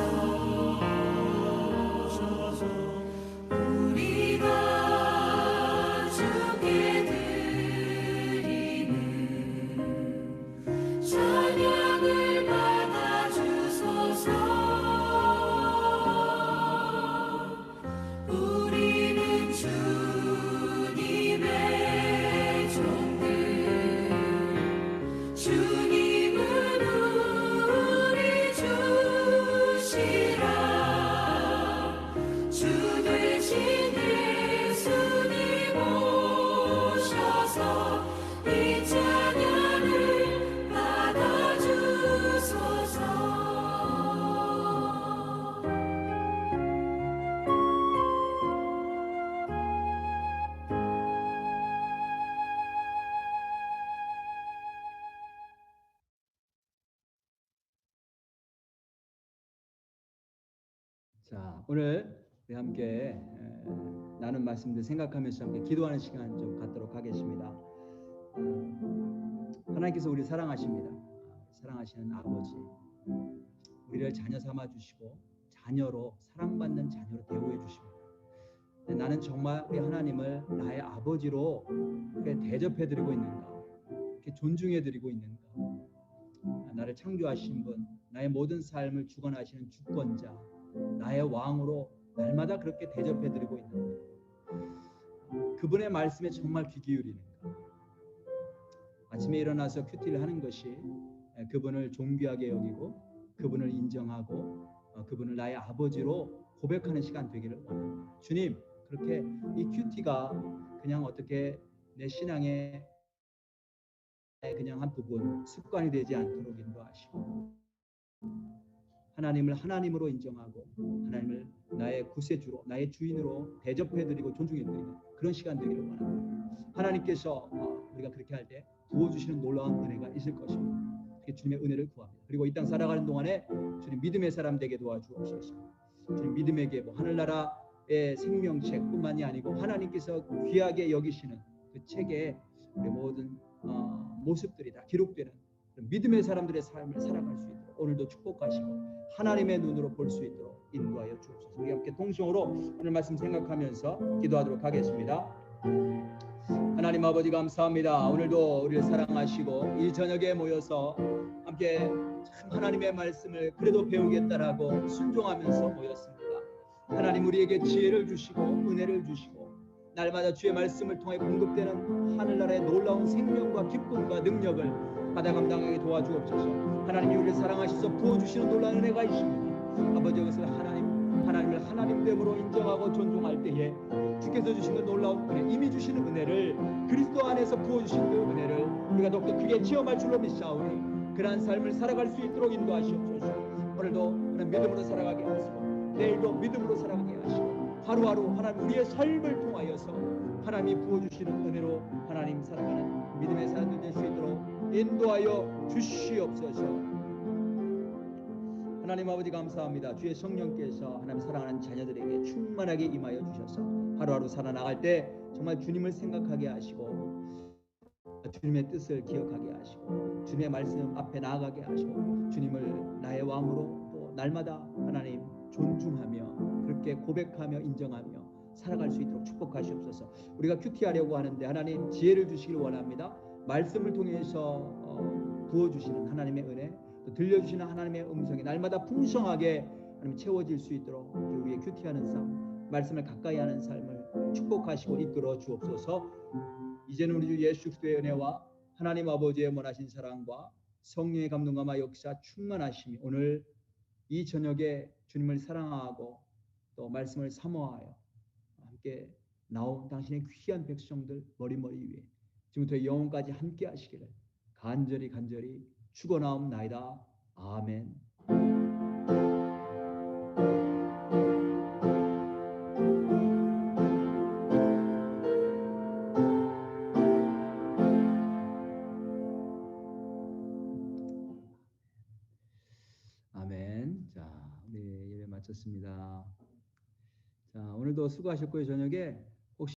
우리가 주께 드리는 찬양을 받아 주소서. 우리는 주님의 종들, 주님은 우리 주시라. 주 되신 예수님 오셔서 이 찬양을 받아 주소서. 자, 오늘 우리 함께 나눈 말씀들 생각하면서 함께 기도하는 시간 좀 갖도록 하겠습니다. 하나님께서 우리 사랑하십니다. 사랑하시는 아버지, 우리를 자녀 삼아 주시고 자녀로 사랑받는 자녀로 대우해 주십니다. 나는 정말 우리 하나님을 나의 아버지로 그렇게 대접해 드리고 있는가, 이렇게 존중해 드리고 있는가. 나를 창조하신 분, 나의 모든 삶을 주관하시는 주권자, 나의 왕으로 날마다 그렇게 대접해 드리고 있는가. 그분의 말씀에 정말 귀 기울이는가. 아침에 일어나서 큐티를 하는 것이 그분을 존귀하게 여기고 그분을 인정하고 그분을 나의 아버지로 고백하는 시간 되기를 원합니다. 주님, 그렇게 이 큐티가 그냥 어떻게 내 신앙의 그냥 한 부분, 습관이 되지 않도록 인도하시고 하나님을 하나님으로 인정하고 하나님을 나의 구세주로, 나의 주인으로 대접해드리고 존중해드리는 그런 시간 되기를 원합니다. 하나님께서 우리가 그렇게 할 때 부어주시는 놀라운 은혜가 있을 것입니다. 주님의 은혜를 구합니다. 그리고 이 땅 살아가는 동안에 주님 믿음의 사람 되게 도와주옵소서. 주님 믿음의 계보, 하늘나라의 생명책뿐만이 아니고 하나님께서 귀하게 여기시는 그 책에 우리 모든 모습들이 다 기록되는 믿음의 사람들의 삶을 살아갈 수 있도록 오늘도 축복하시고 하나님의 눈으로 볼 수 있도록 인도하여 주옵소서. 우리 함께 동성으로 오늘 말씀 생각하면서 기도하도록 하겠습니다. 하나님 아버지 감사합니다. 오늘도 우리를 사랑하시고 이 저녁에 모여서 함께 참 하나님의 말씀을 그래도 배우겠다라고 순종하면서 모였습니다. 하나님 우리에게 지혜를 주시고 은혜를 주시고 날마다 주의 말씀을 통해 공급되는 하늘나라의 놀라운 생명과 기쁨과 능력을 받아 감당하게 도와주옵소서. 하나님이 우리를 사랑하셔서 부어주시는 놀라운 은혜가 있습니다. 아버지, 이것을 하나님을 하나님됨으로 인정하고 존중할 때에 주께서 주시는 놀라운 은혜, 이미 주시는 은혜를 그리스도 안에서 부어주신 그 은혜를 우리가 더욱더 크게 체험할 줄로 믿사오니 그러한 삶을 살아갈 수 있도록 인도하시옵소서. 오늘도 우리는 믿음으로 살아가게 하시고 내일도 믿음으로 살아가게 하시고 하루하루 하나님 우리의 삶을 통하여서 하나님이 부어주시는 은혜로 하나님 살아가는 믿음의 사람들 될 수 있도록 인도하여 주시옵소서. 하나님 아버지 감사합니다. 주의 성령께서 하나님 사랑하는 자녀들에게 충만하게 임하여 주셔서 하루하루 살아나갈 때 정말 주님을 생각하게 하시고 주님의 뜻을 기억하게 하시고 주님의 말씀 앞에 나아가게 하시고 주님을 나의 왕으로 또 날마다 하나님 존중하며 그렇게 고백하며 인정하며 살아갈 수 있도록 축복하시옵소서. 우리가 큐티하려고 하는데 하나님 지혜를 주시길 원합니다. 말씀을 통해서 부어주시는 하나님의 은혜 또 들려주시는 하나님의 음성이 날마다 풍성하게 하나님 채워질 수 있도록 우리의 큐티하는 삶 말씀을 가까이 하는 삶을 축복하시고 이끌어 주옵소서. 이제는 우리 주 예수 그리스도의 은혜와 하나님 아버지의 원하신 사랑과 성령의 감동과 역사 충만하심이 오늘 이 저녁에 주님을 사랑하고 또 말씀을 사모하여 함께 나온 당신의 귀한 백성들 머리머리 위에 지금부터 영원까지 함께 하시기를 간절히 축원하옵나이다. 아멘. 아멘. 자, 우리 예배 마쳤습니다. 자, 오늘도 수고하셨고요. 저녁에